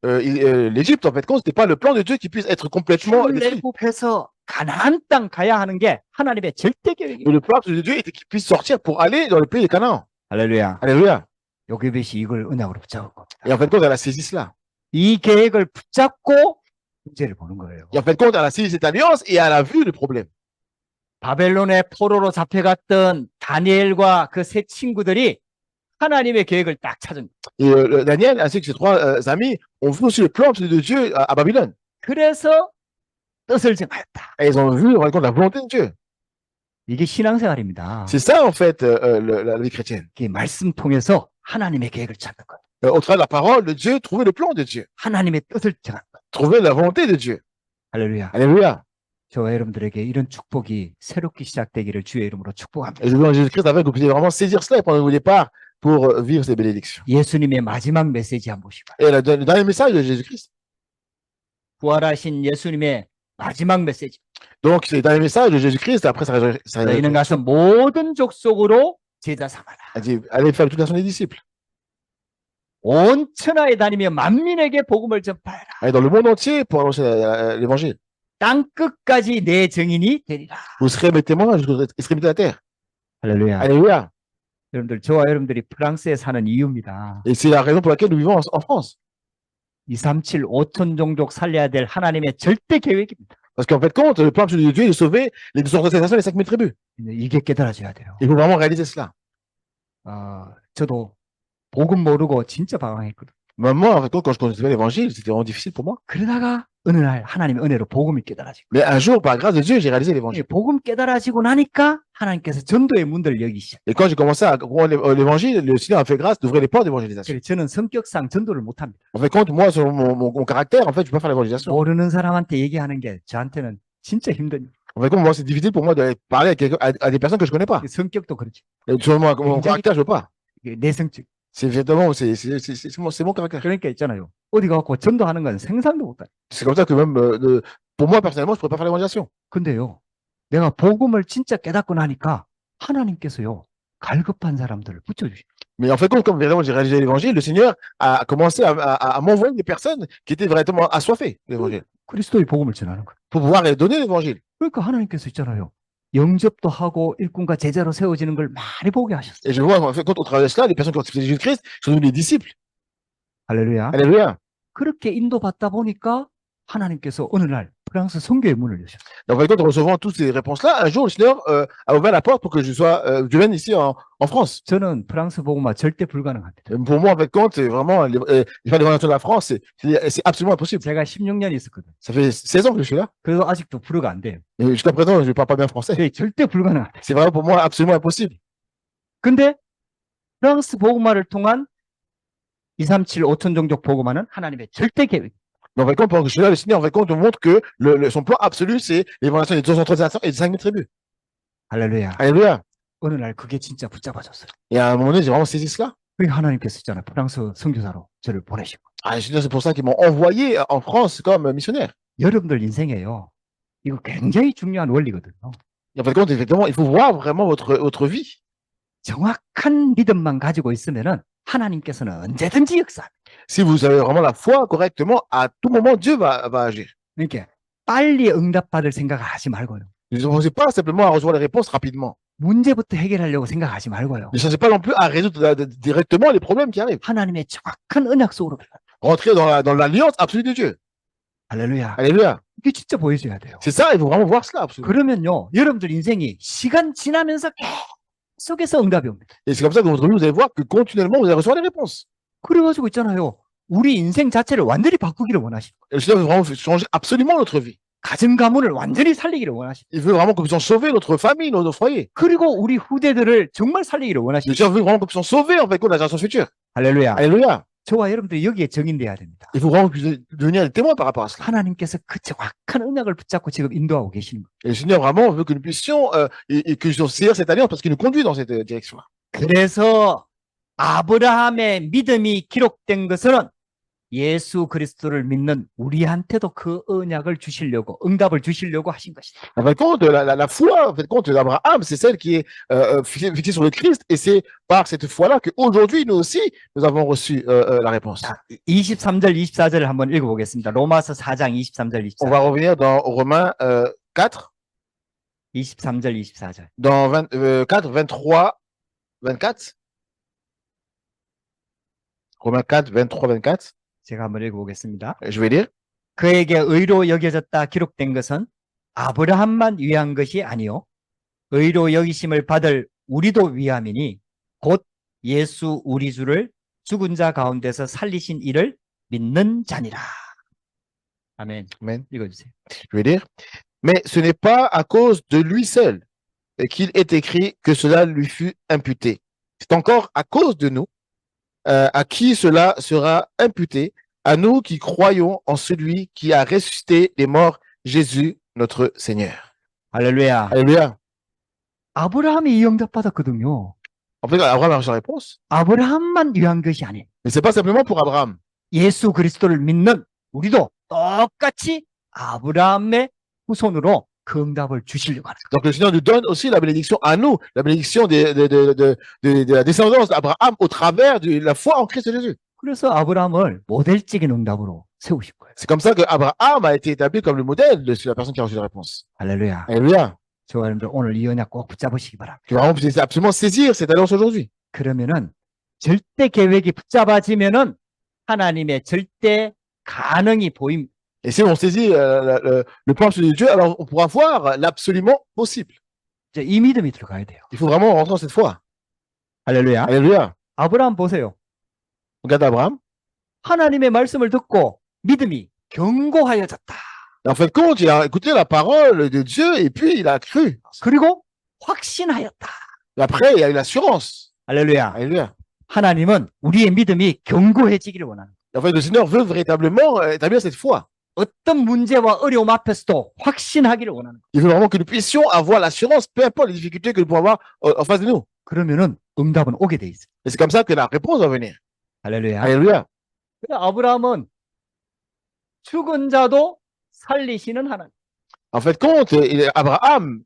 l'Égypte. En fait, compte, c'était pas le plan de Dieu qui puisse être complètement détruit. 애굽에서 가나안 땅 가야 하는 게 하나님의 절대 계획이에요. Mais le plan de Dieu était qu'il puisse sortir pour aller dans le pays de Canaan. 할렐루야. Alléluia. 요게벳이 이걸 언약으로 붙잡은 겁니다. Et en fait, compte, elle a saisi cela. 이 계획을 붙잡고 문제를 보는 거예요. Et en fait, compte, elle a saisi cette alliance et elle a vu le problème. 바벨론의 포로로 잡혀갔던 다니엘과 그 세 친구들이 하나님의 계획을 딱 찾은 거예요. Et Daniel ainsi que ses trois amis ont vu aussi le plan de Dieu à Babylone. 그래서 뜻을 정하였다. Et ils ont vu, en fait, compte, la volonté de Dieu. 이게 신앙생활입니다. C'est ça, en fait, la vie chrétienne. 이게 말씀 통해서 하나님의 계획을 찾는 것, Au travers de la parole de Dieu, trouver le plan de Dieu, 하나님의 뜻을 정하는 것. trouver la volonté de Dieu. 할렐루야. Alléluia. 저와 여러분들에게 이런 축복이 새롭게 시작되기를 주의 이름으로 축복합니다. Et je veux en Jésus-Christ avec que vous puissiez vraiment saisir cela et prendre vos départs pour vivre ces bénédictions. 예수님의 마지막 메시지 한번 보시고, Et le dernier message de Jésus-Christ. 부활하신 예수님의 마지막 메시지. Donc, c'est le dernier message de Jésus-Christ après sa 너희는 가서 résurrection. 모든 족속으로 제자 삼아라. Il dit, allez faire toute nation des disciples. 온 천하에 다니며 만민에게 복음을 전파해라. Allez dans le monde entier pour annoncer l'évangile. 땅 끝까지 내 증인이 되리라. Vous serez mes témoins jusqu'aux extrémités de la terre. 할렐루야. Alléluia. 여러분들, 저와 여러분들이 프랑스에 사는 이유입니다. Et c'est la raison pour laquelle nous vivons en France. 237 5천 종족 살려야 될 하나님의 절대 계획입니다. Parce qu'en fait, compte, le plan absolu de Dieu est de sauver les 237 nations et les 5000 tribus. 이게 깨달아져야 돼요. Il faut vraiment réaliser cela. 저도 복음 모르고 진짜 방황했거든요. Moi, en fait, quand je connaissais l'évangile, c'était vraiment difficile pour moi. 그러다가 어느 날 하나님의 은혜로 복음이 깨달아지고, Mais un jour, par la grâce de Dieu, j'ai réalisé l'évangile. 복음 깨달아지고 나니까 하나님께서 전도의 문들을 열기 시작. Et quand j'ai commencé à comprendre l'évangile, le Seigneur a fait grâce d'ouvrir les portes d'évangélisation. 그래서 저는 성격상 전도를 못합니다. En fait, compte, moi, selon mon caractère, en fait, je peux pas faire l'évangélisation. 모르는 사람한테 얘기하는 게 저한테는 진짜 힘든. En fait, compte, moi, c'est difficile pour moi de parler à des personnes que je connais pas. 성격도 그렇지. Et selon mon caractère, je veux pas. 이게 내성적. C'est vraiment, c'est mon caractère. 그러니까 있잖아요. 어디 가고 전도하는 건 생산도 못해. C'est comme ça que même, pour moi, personnellement, je pourrais pas faire l'évangélisation. 근데요, 내가 복음을 진짜 깨닫고 나니까 하나님께서요, 갈급한 사람들을 붙여주시고, Mais en fait, comme vraiment j'ai réalisé l'évangile, le Seigneur a commencé à m'envoyer des personnes qui étaient vraiment assoiffées de l'évangile 그리스도의 복음을 전하는 거예요. pour pouvoir donner l'évangile. 그러니까 하나님께서 있잖아요, 영접도 하고 일꾼과 제자로 세워지는 걸 많이 보게 하셨어요. Et je vois, en fait, quand on travaille cela, les personnes qui ont accepté Jésus-Christ sont devenues des disciples. 할렐루야. Alléluia. 그렇게 인도받다 보니까 하나님께서 어느 날 프랑스 선교의 문을 여셨어요. Donc, en fait, quand en recevant toutes ces réponses-là, un jour, le Seigneur a ouvert la porte pour que je vienne ici en France. 저는 프랑스 복음화 절대 불가능합니다. Pour moi, en fait, compte, c'est vraiment, faire l'évangile de la France, c'est absolument impossible. 제가 16년 있었거든요. Ça fait 16 ans que je suis là. 그래도 아직도 불어가 안 돼요. Et jusqu'à présent, je ne parle pas bien français. 그게 절대 불가능합니다. C'est vraiment pour moi absolument impossible. 근데 프랑스 복음화를 통한 237 5천 종족 복음화는 하나님의 절대 계획. Mais en fait, compte, pendant que je suis là, le Seigneur, en fait, compte, nous montre que son plan absolu, c'est l'évangélisation des 230 nations et des 5000 tribus. 할렐루야. Alléluia. 어느 날 그게 진짜 붙잡아졌어요. Et à un moment donné, j'ai vraiment saisi cela. 그게 하나님께서 있잖아요. 프랑스 선교사로 저를 보내시고. Ah, c'est pour ça qu'ils m'ont envoyé en France comme missionnaire. 여러분들 인생에요, 이거 굉장히 중요한 원리거든요. Et en fait, compte, effectivement, il faut voir vraiment votre vie. 정확한 믿음만 가지고 있으면은 하나님께서는 언제든지 역사합니다. Si vous avez vraiment la foi correctement, à tout moment, Dieu va agir. 그러니까 빨리 응답받을 생각을 하지 말고요. Ne pensez pas simplement à recevoir les réponses rapidement. 문제부터 해결하려고 생각하지 말고요. Ne cherchez pas non plus à résoudre directement les problèmes qui arrivent. 하나님의 정확한 언약 속으로 들어가요. Rentrez dans l'alliance absolue de Dieu. 할렐루야. Alléluia. 이게 진짜 보여줘야 돼요. C'est ça, il faut vraiment voir cela, absolument. 그러면요, 여러분들 인생이 시간 지나면서 계속해서 응답이 옵니다. Et c'est comme ça que votre vie, vous allez voir que continuellement, vous allez recevoir des réponses. 그래가지고 있잖아요, 우리 인생 자체를 완전히 바꾸기를 원하시고, Et le Seigneur veut vraiment changer absolument notre vie. 가정 가문을 완전히 살리기를 원하시고, Il veut vraiment que nous puissions sauver notre famille, nos foyers. 그리고 우리 후대들을 정말 살리기를 Le 원하시고. Seigneur veut vraiment que nous puissions sauver, en fait, la génération future. 할렐루야. Alléluia. 저와 여러분들이 여기에 정인돼야 됩니다. Il faut vraiment que nous devenir des témoins par rapport à cela. 하나님께서 그 정확한 언약을 붙잡고 지금 인도하고 계시는 거예요. Et le Seigneur vraiment veut que nous puissions et que nous puissions saisir cette alliance parce qu'il nous conduit dans cette direction-là. 그래서 아브라함의 믿음이 기록된 것은 예수 그리스도를 믿는 우리한테도 그 언약을 주시려고, 응답을 주시려고 하신 것이다. En fait, compte, la foi, en fait, compte d'Abraham, c'est celle qui est fixée sur le Christ, et c'est par cette foi-là qu'aujourd'hui, nous aussi, nous avons reçu la réponse. 자, 23절, 24절을 한번 읽어보겠습니다. 로마서 4장 23절, On 24절. va revenir dans Romains 4, 23절, 24절. dans 4, 23, 24. Romains 4, 23, 24. 제가 한번 읽어보겠습니다. Je vais lire. 그에게 의로 여겨졌다 기록된 것은 아브라함만 위한 것이 아니요 의로 여기심을 받을 우리도 위함이니 곧 예수 우리 주를 죽은 자 가운데서 살리신 이를 믿는 자니라. 아멘. Amen. 읽어주세요. Je vais lire. Mais ce n'est pas à cause de lui seul, et qu'il est écrit que cela lui fut imputé. C'est encore à cause de nous à qui cela sera imputé, à nous qui croyons en celui qui a ressuscité des morts, Jésus, notre Seigneur. 할렐루야. Alléluia. 아브라함이 이 응답 받았거든요. En fait, Abraham a reçu la réponse. 아브라함만 위한 것이 아니에요. Mais c'est pas simplement pour Abraham. 예수 그리스도를 믿는 우리도 똑같이 아브라함의 후손으로 그 응답을 주시려고 하는 거예요. Donc le Seigneur nous donne aussi la bénédiction à nous, la bénédiction de la descendance d'Abraham au travers de la foi en Christ Jésus. 그래서 아브라함을 모델적인 응답으로 세우신 거예요. C'est comme ça que Abraham a été établi comme le modèle de la personne qui a reçu la réponse. 할렐루야. Alléluia. 저 여러분들 오늘 이 언약 꼭 붙잡으시기 바랍니다. Que vraiment, vous absolument saisir cette alliance aujourd'hui. 그러면은 절대 계획이 붙잡아지면은 하나님의 절대 가능이 보임. Et si on saisit le plan de Dieu, alors on pourra voir l'absolument possible. 이제 이 믿음이 들어가야 돼요. Il faut vraiment rentrer dans cette foi. 할렐루야. Alléluia. 아브라함 보세요. Regarde Abraham. 하나님의 말씀을 듣고 믿음이 견고하여졌다. Et en fait, compte, il a écouté la parole de Dieu et puis il a cru. 그리고 확신하였다. Et après, il y a eu l'assurance. 할렐루야. Alléluia. 하나님은 우리의 믿음이 견고해지기를 원하는 거예요. Et en fait, le Seigneur veut véritablement établir cette foi. 어떤 문제와 어려움 앞에서도 확신하기를 원하는 거예요. Il veut vraiment que nous puissions avoir l'assurance, peu importe les difficultés que nous pouvons avoir en face de nous. 그러면은 응답은 오게 돼 있어요. Et c'est comme ça que la réponse va venir. 할렐루야. Alléluia. 그래서 아브라함은 죽은 자도 살리시는 하나님. En fait, compte, Abraham,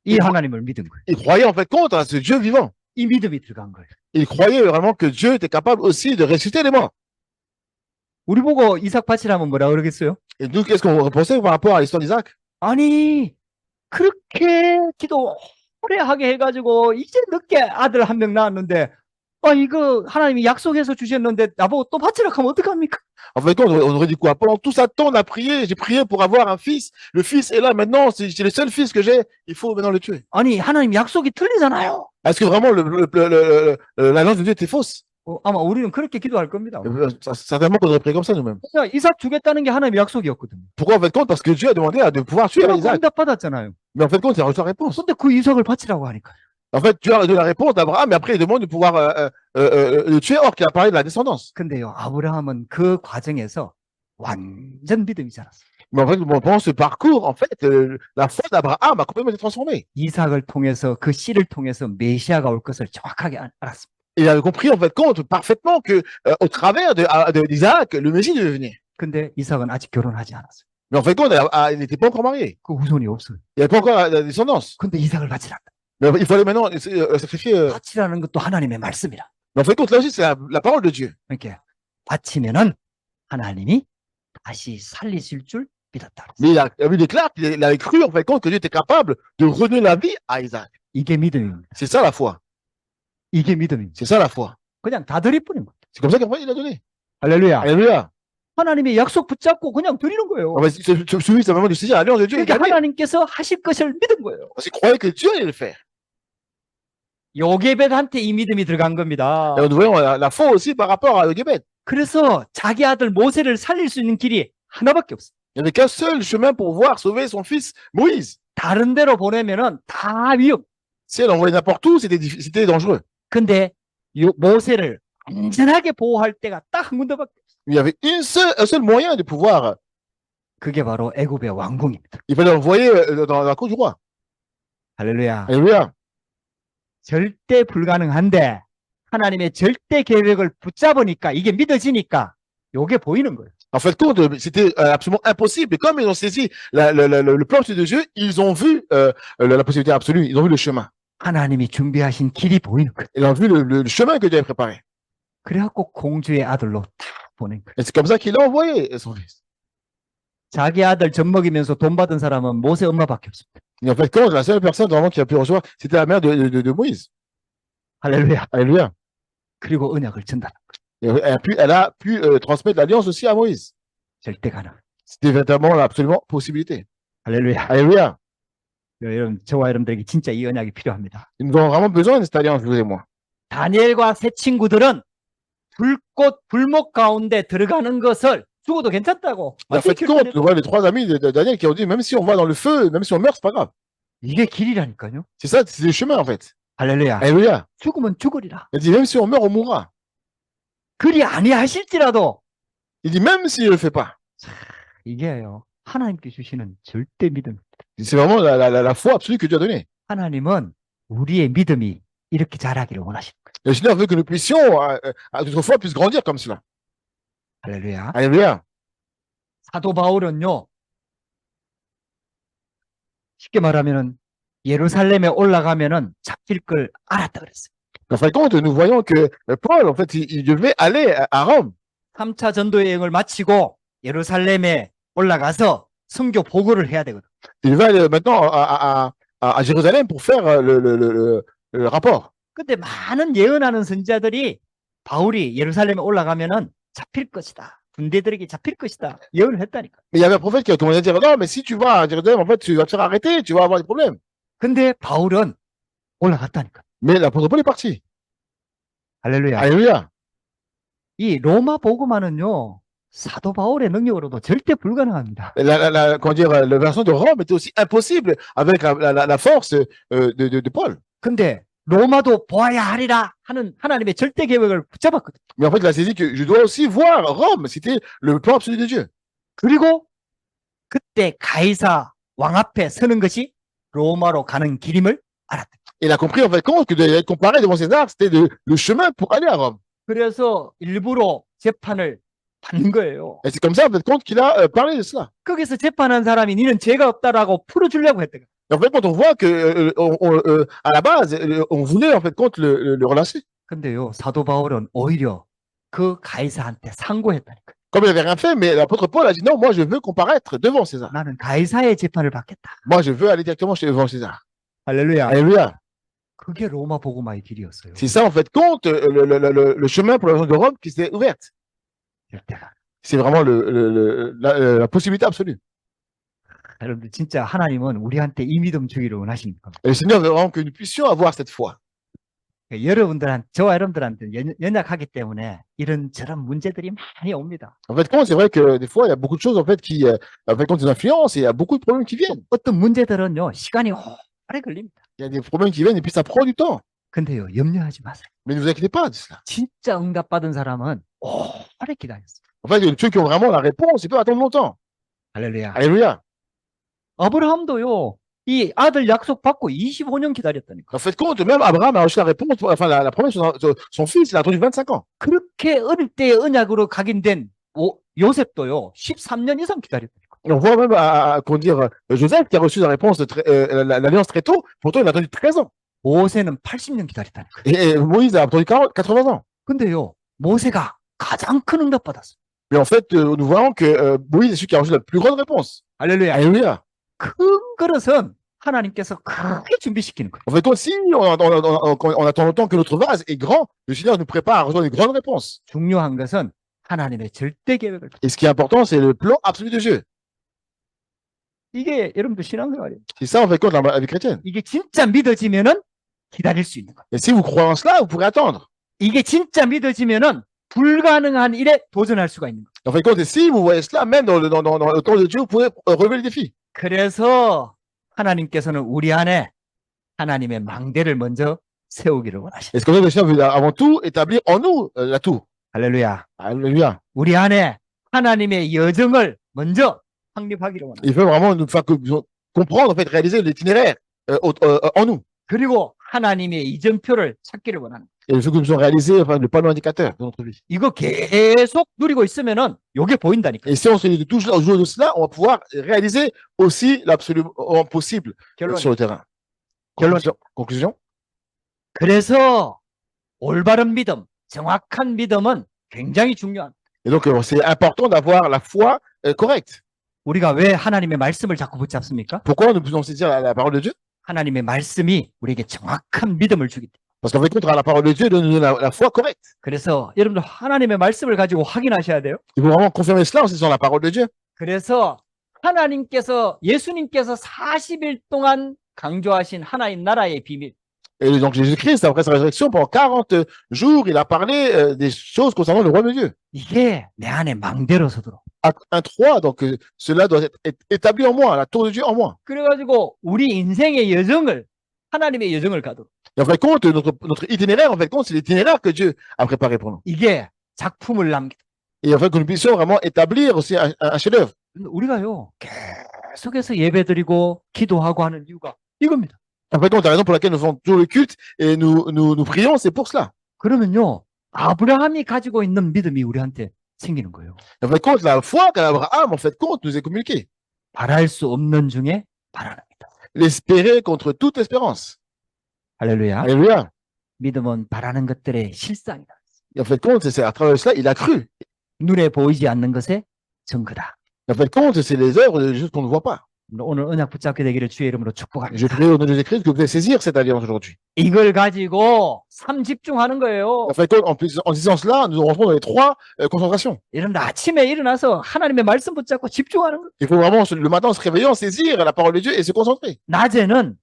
이 하나님을 믿은 거예요. il croyait en fait compte à ce Dieu vivant. 이 믿음이 들어간 거예요. Il croyait vraiment que Dieu était capable aussi de ressusciter les morts. 우리 보고 이삭 바치라면 뭐라 그러겠어요? Et nous, qu'est-ce qu'on pensait par rapport à l'histoire d'Isaac? 아니 그렇게 기도 오래 하게 해가지고 이제 늦게 아들 한 명 낳았는데 이거 하나님이 약속해서 주셨는데 나보고 또 바치라 하면 어떡합니까? En fait, on aurait dit quoi? Pendant tout ça temps, on a prié, j'ai prié pour avoir un fils. Le fils est là maintenant, c'est le seul fils que j'ai. Il faut maintenant le tuer. 아니 하나님 약속이 틀리잖아요. Est-ce que vraiment l'annonce de Dieu était fausse? 아마 우리는 그렇게 기도할 겁니다. Certainement qu'on aurait prié comme ça nous-mêmes. 그러니까 이삭 주겠다는 게 하나님의 약속이었거든요. Pourquoi en fait compte? Parce que Dieu a demandé de pouvoir tuer 그래서 Isaac. 응답 받았잖아요. Mais en fait compte, il a reçu la réponse. 근데 그 이삭을 바치라고 하니까. En fait, Dieu a donné la réponse d'Abraham, mais après il demande de pouvoir le tuer, or qu'il a parlé de la descendance. 근데요, 아브라함은 그 과정에서 완전 믿음이 자랐어요. Mais en fait, pendant ce parcours, en fait, la foi d'Abraham a complètement été transformée. 이삭을 통해서 그 씨를 통해서 메시아가 올 것을 정확하게 알았습니다. Il avait compris en fait compte parfaitement que au travers d'Isaac, le Messie devait venir. 근데 이삭은 아직 결혼하지 않았어요. Mais en fait compte, il n'était pas encore marié. 그 후손이 없어요. Il n'y avait pas encore la descendance. 근데 이삭을 바치라. Mais il fallait maintenant sacrifier. 바치라는 것도 하나님의 말씀이라. Mais en fait compte, là aussi, c'est la parole de Dieu. 이렇게 바치면은 하나님이 다시 살리실 줄 믿었다. Mais il déclare qu'il avait cru en fait compte que Dieu était capable de redonner la vie à Isaac. 이게 믿음입니다. C'est ça la foi. 이게 믿음입니다. C'est ça la foi. 그냥 다 드릴 뿐인 거예요. C'est comme ça qu'après il a donné. 할렐루야. Alléluia. 하나님의 약속 붙잡고 그냥 드리는 거예요. En fait, celui c'est vraiment de saisir l'alliance de Dieu. 그러니까 하나님께서 하실 것을 믿은 거예요. Parce qu'il croyait que Dieu allait le faire. 요게벳한테 이 믿음이 들어간 겁니다. Et nous voyons la foi aussi par rapport à Yochebed. 그래서 자기 아들 모세를 살릴 수 있는 길이 하나밖에 없어요. Il n'y avait qu'un seul chemin pour pouvoir sauver son fils, Moïse. 다른 데로 보내면은 다 위험. Si elle envoyait n'importe où, c'était dangereux. 근데 모세를 안전하게 보호할 때가 딱 한 군데밖에 없어요. Il y avait un seul moyen de pouvoir. 그게 바로 애굽의 왕궁입니다. Il fallait l'envoyer dans la cour du roi. 할렐루야. Alléluia. 절대 불가능한데 하나님의 절대 계획을 붙잡으니까 이게 믿어지니까 요게 보이는 거예요. En fait, compte, c'était absolument impossible. Et comme ils ont saisi le plan de Dieu, ils ont vu la possibilité absolue. Ils ont vu le chemin. 하나님이 준비하신 길이 보이는 거예요. Ils ont vu le chemin que Dieu avait préparé. 그래갖고 공주의 아들로 다 보낸 거예요. Et c'est comme ça qu'il a envoyé son fils. 자기 아들 젖 먹이면서 돈 받은 사람은 모세 엄마밖에 없습니다. Et en fait, quand la seule personne vraiment qui a pu recevoir, c'était la mère de Moïse. 할렐루야. Alléluia. 그리고 언약을 전달한 Et elle a pu transmettre l'alliance aussi à Moïse. 절대 가능. C'était véritablement absolument possibilité. 할렐루야. Alléluia. 여러분, 저와 여러분들에게 진짜 이 언약이 필요합니다. Nous avons vraiment besoin de cette alliance, vous et moi. 다니엘과 새 친구들은 불꽃 불목 가운데 들어가는 것을 죽어도 괜찮다고. En fait, 지킬 compte, 거냐고. voilà, les trois amis de Daniel qui ont dit, même si on va dans le feu, même si on meurt, c'est pas grave. 이게 길이라니까요. C'est ça, c'est le chemin, en fait. 할렐루야. Alléluia. 죽으면 죽으리라. Il dit, même si on meurt, on mourra. 그리 아니하실지라도 Il dit, même s'il ne le fait pas. 이게요. 하나님께 주시는 절대 믿음. C'est vraiment la foi absolue que Dieu a donnée. 하나님은 우리의 믿음이 이렇게 자라기를 원하시는 거예요. Le Seigneur veut que nous puissions, notre foi puisse grandir comme cela. 할렐루야. Alléluia. 사도 바울은요. 쉽게 말하면은 예루살렘에 올라가면은 잡힐 걸 알았다 그랬어요. En fin de compte, nous voyons que Paul, en fait, il devait aller à Rome. 3차 전도 여행을 마치고 예루살렘에 올라가서 선교 보고를 해야 되거든. Il devait aller maintenant à Jérusalem pour faire le rapport. 근데 많은 예언하는 선지자들이 바울이 예루살렘에 올라가면은 잡힐 것이다. 군대들에게 잡힐 것이다. 예언을 했다니까. Mais il y avait un prophète qui a commencé à dire, non, mais si tu vas à Jérusalem, en fait, tu vas te faire arrêter, tu vas avoir des problèmes. 근데 바울은 올라갔다니까. Mais l'apôtre Paul est parti. 할렐루야. Alléluia. 이 로마 복음화는요. 사도 바울의 능력으로도 절대 불가능합니다. Comment dire, la version de Rome était aussi impossible avec la force de Paul. 근데 로마도 보아야 하리라 하는 하나님의 절대 계획을 붙잡았거든. Mais en fait, il a saisi que je dois aussi voir Rome. C'était le plan absolu de Dieu. 그리고 그때 가이사 왕 앞에 서는 것이 로마로 가는 길임을 알았다. Il a compris en fait compte que d'être comparé devant César, c'était le chemin pour aller à Rome. 그래서 일부러 재판을 받는 거예요. Et c'est comme ça en fait compte qu'il a parlé de cela. 거기서 재판한 사람이 니는 죄가 없다라고 풀어주려고 했다. Et en fait, quand on voit que à la base, on voulait en fait compte le relancer. 근데요, 사도 바울은 오히려 그 가이사한테 상고했다니까. Comme il n'avait rien fait, mais l'apôtre Paul a dit non, moi je veux comparaître devant César. 나는 가이사의 재판을 받겠다. Moi je veux aller directement devant César. 할렐루야. Alléluia. 그게 로마 복음화의 길이었어요. C'est ça en fait compte le chemin pour la région de Rome qui s'est ouverte. 절대가. C'est vraiment la possibilité absolue. 여러분들 진짜 하나님은 우리한테 이 믿음 주기를 원하시는 겁니다. Et le Seigneur veut vraiment que nous puissions avoir cette foi. 여러분들한테, 저와 여러분들한테 연약하기 때문에 이런저런 문제들이 많이 옵니다. En fait, compte, c'est vrai que des fois, il y a beaucoup de choses en fait qui, en fait, compte des influences et il y a beaucoup de problèmes qui viennent. 어떤 문제들은요, 시간이 오래 걸립니다. Il y a des problèmes qui viennent et puis ça prend du temps. 근데요, 염려하지 마세요. Mais ne vous inquiétez pas de cela. 진짜 응답받은 사람은 오래 기다렸어요. En fait, ceux qui ont vraiment la réponse, ils peuvent attendre longtemps. 할렐루야. Alléluia. 아브라함도요, 이 아들 약속 받고 25년 기다렸다니까. En fait, compte, même Abraham a reçu la réponse, enfin, la promesse sur son fils, il a attendu 25 ans. 그렇게 어릴 때 언약으로 각인된 요셉도요, 13년 이상 기다렸다니까. Et on voit même comment dire, Joseph qui a reçu la réponse de l'alliance très tôt, pourtant il a attendu 13 ans. 모세는 80년 기다렸다니까. Et Moïse a attendu 80 ans. 근데요, 모세가 가장 큰 응답 받았어요. Mais en fait, nous voyons que Moïse est celui qui a reçu la plus grande réponse. 할렐루야. Alléluia. 큰 그릇은 하나님께서 크게 준비시키는 거예요. En fait, si on attend longtemps que notre vase est grand, le Seigneur nous prépare à recevoir une grande réponse. 중요한 것은 하나님의 절대 계획을. Et ce qui est important, c'est le plan absolu de Dieu. 이게 여러분들 신앙생활이에요. C'est ça, en fait, compte la vie chrétienne. 이게 진짜 믿어지면은 기다릴 수 있는 거예요. Et si vous croyez en cela, vous pourrez attendre. 이게 진짜 믿어지면은 불가능한 일에 도전할 수가 있는 거예요. En fait, compte, si vous voyez cela, même dans le temps de Dieu, vous pouvez relever le défi. 그래서 하나님께서는 우리 안에 하나님의 망대를 먼저 세우기를 원하시죠. Et c'est comme ça que le Seigneur veut avant tout établir en nous la tour. 할렐루야. Alléluia. 우리 안에 하나님의 여정을 먼저 확립하기를 원합니다. Il veut vraiment nous faire comprendre, en fait, réaliser l'itinéraire en nous. 그리고 하나님의 이정표를 찾기를 원합니다. Et il faut que nous puissions réaliser enfin, le panneau indicateur de notre vie. 이거 계속 누리고 있으면은 요게 보인다니까. Et si on se dit toujours au jour de cela, on va pouvoir réaliser aussi l'absolument possible 결론. sur le terrain. 결론. Conclusion. 그래서 올바른 믿음, 정확한 믿음은 굉장히 중요합니다. Et donc, c'est important d'avoir la foi correcte. 우리가 왜 하나님의 말씀을 자꾸 붙잡습니까? Pourquoi nous pouvons saisir la parole de Dieu? 하나님의 말씀이 우리에게 정확한 믿음을 주기 때문에. Parce qu'en fait, contre la parole de Dieu, nous donne la foi correcte. 그래서 여러분들 하나님의 말씀을 가지고 확인하셔야 돼요. Il faut vraiment confirmer cela en saisissant la parole de Dieu. 그래서 예수님께서 40일 동안 강조하신 하나님 나라의 비밀. Et donc, Jésus-Christ, après sa résurrection, pendant 40 jours, il a parlé des choses concernant le royaume de Dieu. 이게 내 안에 망대로 서도록. Acte 1:3, donc cela doit être établi en moi, la tour de Dieu en moi. 그래가지고 우리 인생의 여정을 하나님의 여정을 가도록 Et en fait, compte, notre itinéraire, en fait, compte, c'est l'itinéraire que Dieu a préparé pour nous. 이게 작품을 남기다. Et en fait, que nous puissions vraiment établir aussi un chef-d'œuvre. 우리가요 계속해서 예배드리고 기도하고 하는 이유가 이겁니다. En fait, compte, la raison pour laquelle nous faisons toujours le culte et nous prions, c'est pour cela. 그러면요 아브라함이 가지고 있는 믿음이 우리한테 생기는 거예요. En fait, compte, la foi qu'Abraham, en fait, compte, nous est communiquée. 바랄 수 없는 중에 바라는니다. L'espérer contre toute espérance. 할렐루야. Alléluia. 믿음은 바라는 것들의 실상이다. Et en fait, compte, c'est à travers cela, il a cru. 눈에 보이지 않는 것의 증거다. En fait, compte, c'est les œuvres de choses qu'on ne voit pas. 오늘 언약 붙잡게 되기를 주의 이름으로 Je 축복합니다. prie au nom de Jésus-Christ que vous puissiez saisir cette alliance aujourd'hui. 이걸 가지고 삶 집중하는 거예요. En fait, en disant cela, nous rentrons dans les trois concentrations. 이런 아침에 일어나서 하나님의 말씀 붙잡고 집중하는 거. Il faut vraiment, le matin, en se réveillant, saisir la parole de Dieu et se concentrer. 낮에는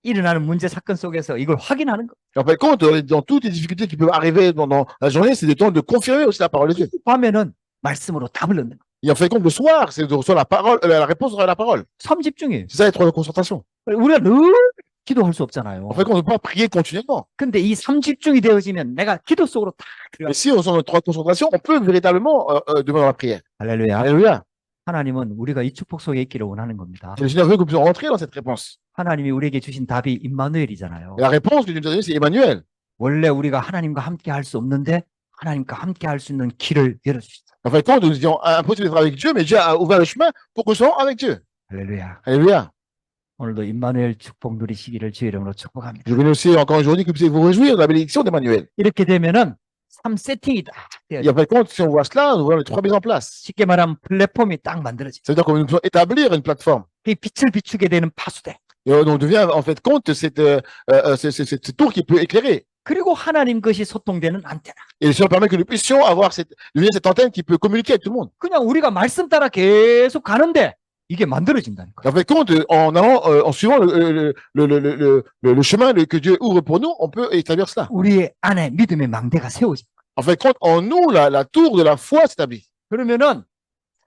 일어나는 문제 사건 속에서 이걸 확인하는 거. Et en fait, compte, dans toutes les difficultés qui peuvent arriver dans la journée, c'est le temps de confirmer aussi la parole de Dieu. 밤에는 말씀으로 답을 넣는 거. Et en fait, compte, le soir, c'est de recevoir la parole, la réponse à la parole. 삶 집중이에요. C'est ça, les trois concentrations. 우리가 늘 기도할 수 없잖아요. En fait, on ne peut pas prier continuellement. 근데 이 삶 집중이 되어지면 내가 기도 속으로 다 들어가. Mais si on est dans les trois concentrations, on peut véritablement demander la prière. 할렐루야. Alléluia. 하나님은 우리가 이 축복 속에 있기를 원하는 겁니다. Le Seigneur veut que nous puissions rentrer dans cette réponse. 하나님이 우리에게 주신 답이 임마누엘이잖아요. Et la réponse que Dieu nous a donnée, c'est Emmanuel. 원래 우리가 하나님과 함께 할 수 없는데 하나님과 함께 할 수 있는 길을 열어주셨어요. En fait, quand nous disions impossible d'être avec Dieu, mais Dieu a ouvert le chemin pour que nous soyons avec Dieu. 할렐루야. Alléluia. 오늘도 임마누엘 축복 누리시기를 주의 이름으로 축복합니다. Je bénis aussi encore aujourd'hui que vous puissiez vous réjouir de la bénédiction d'Emmanuel. 이렇게 되면은 삶 세팅이 딱 Et 돼요. en fait, quand si on voit cela, nous voyons les trois mises en place. 쉽게 말하면 플랫폼이 딱 만들어져. Ça veut dire que nous pouvons établir une plateforme. 그 빛을 비추게 되는 파수대. Et on devient en fait compte cette tour qui peut éclairer. 그리고 하나님 것이 소통되는 안테나. Et le Seigneur permet que nous puissions avoir devenir cette antenne qui peut communiquer avec tout le monde. 그냥 우리가 말씀 따라 계속 가는데 이게 만들어진다니까요. En fait, compte, en allant, en suivant le chemin que Dieu ouvre pour nous, on peut établir cela. 우리 안에 믿음의 망대가 세워져. En fait, compte, en nous, la tour de la foi s'établit. 그러면은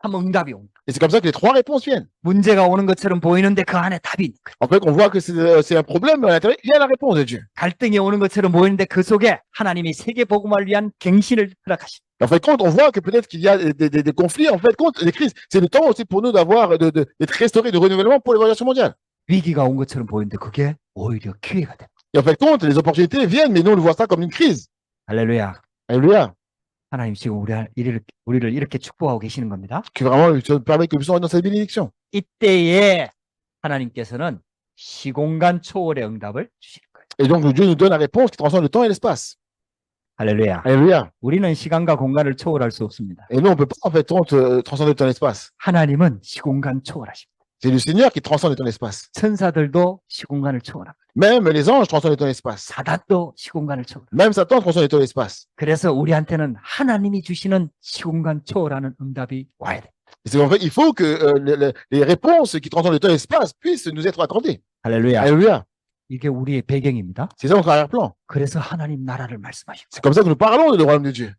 참 응답이 옵니다. Et c'est comme ça que les trois réponses viennent. 문제가 오는 것처럼 보이는데 그 안에 답이 있는 거예요. En fait, on voit que c'est un problème, mais à l'intérieur, il y a la réponse de Dieu. 갈등이 오는 것처럼 보이는데 그 속에 하나님이 세계 복음을 위한 갱신을 허락하십니다. En fait, compte, on voit que peut-être qu'il y a des conflits. En fait, compte, des crises. C'est le temps aussi pour nous d'être restaurés, de renouvellement pour l'évaluation mondiale. 위기가 온 것처럼 보이는데 그게 오히려 기회가 됩니다. Et en fait, compte, les opportunités viennent, mais nous, on voit ça comme une crise. 할렐루야. Alléluia. 하나님 지금 우리를 이렇게 축복하고 계시는 겁니다. Que vraiment, Dieu permet que nous puissions être dans cette bénédiction. 이때에 하나님께서는 시공간 초월의 응답을 주시는 거예요. Et donc, Dieu nous donne la réponse qui transcende le temps et l'espace. 할렐루야. Alléluia. 우리는 시간과 공간을 초월할 수 없습니다. Et nous, on peut pas, en fait, transcender le temps et l'espace. 하나님은 시공간 초월하십니다. C'est le Seigneur qui transcende le temps et l'espace. 천사들도 시공간을 초월합니다. Même les anges transcendent le temps et l'espace. 사단도 시공간을 초월합니다. Même Satan transcende le temps et l'espace. 그래서 우리한테는 하나님이 주시는 시공간 초월하는 응답이 와야 돼요. Et c'est en fait, il faut que les réponses qui transcendent le temps et l'espace puissent nous être accordées. 할렐루야. Alléluia. 이게 우리의 배경입니다. C'est ça notre arrière-plan. 그래서 하나님 나라를 말씀하십니다. C'est comme ça que nous parlons du royaume de Dieu.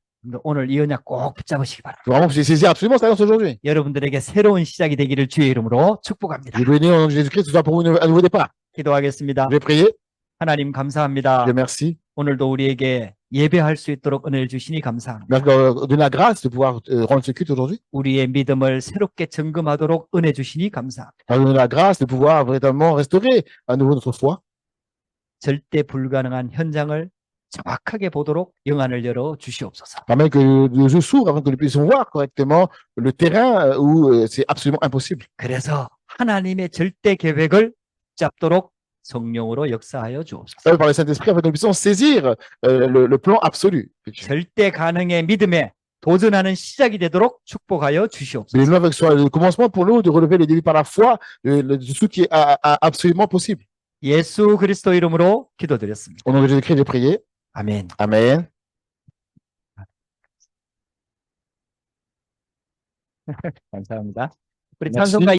오늘 이 언약 꼭 붙잡으시기 바랍니다. Vraiment, vous saisir absolument cette alliance aujourd'hui. 여러분들에게 새로운 시작이 되기를 주의 이름으로 축복합니다. Je bénis au nom de Jésus-Christ, que ce soit pour vous un nouveau départ. 기도하겠습니다. Je vais prier. 하나님 감사합니다. Je remercie. 오늘도 우리에게 예배할 수 있도록 은혜를 주시니 감사합니다. Merci de donner la grâce de pouvoir rendre ce culte aujourd'hui. 우리의 믿음을 새롭게 점검하도록 은혜 주시니 감사합니다. De donner la grâce de pouvoir véritablement restaurer à nouveau notre foi. 절대 불가능한 현장을 정확하게 보도록 영안을 열어 주시옵소서. Permet que les yeux s'ouvrent afin que nous puissions voir correctement le terrain où c'est absolument impossible. 그래서 하나님의 절대 계획을 잡도록 성령으로 역사하여 주옵소서. Ça, par le Saint-Esprit, afin que nous puissions saisir le plan absolu. 절대 가능의 믿음에 도전하는 시작이 되도록 축복하여 주시옵소서. Mais nous, avec soit le commencement pour nous de relever les défis par la foi, de ce qui est absolument possible. 예수 그리스도 이름으로 기도드렸습니다. Au nom de Jésus-Christ, j'ai prié. 아멘. Amen. 감사합니다. 우리 Merci. 찬송가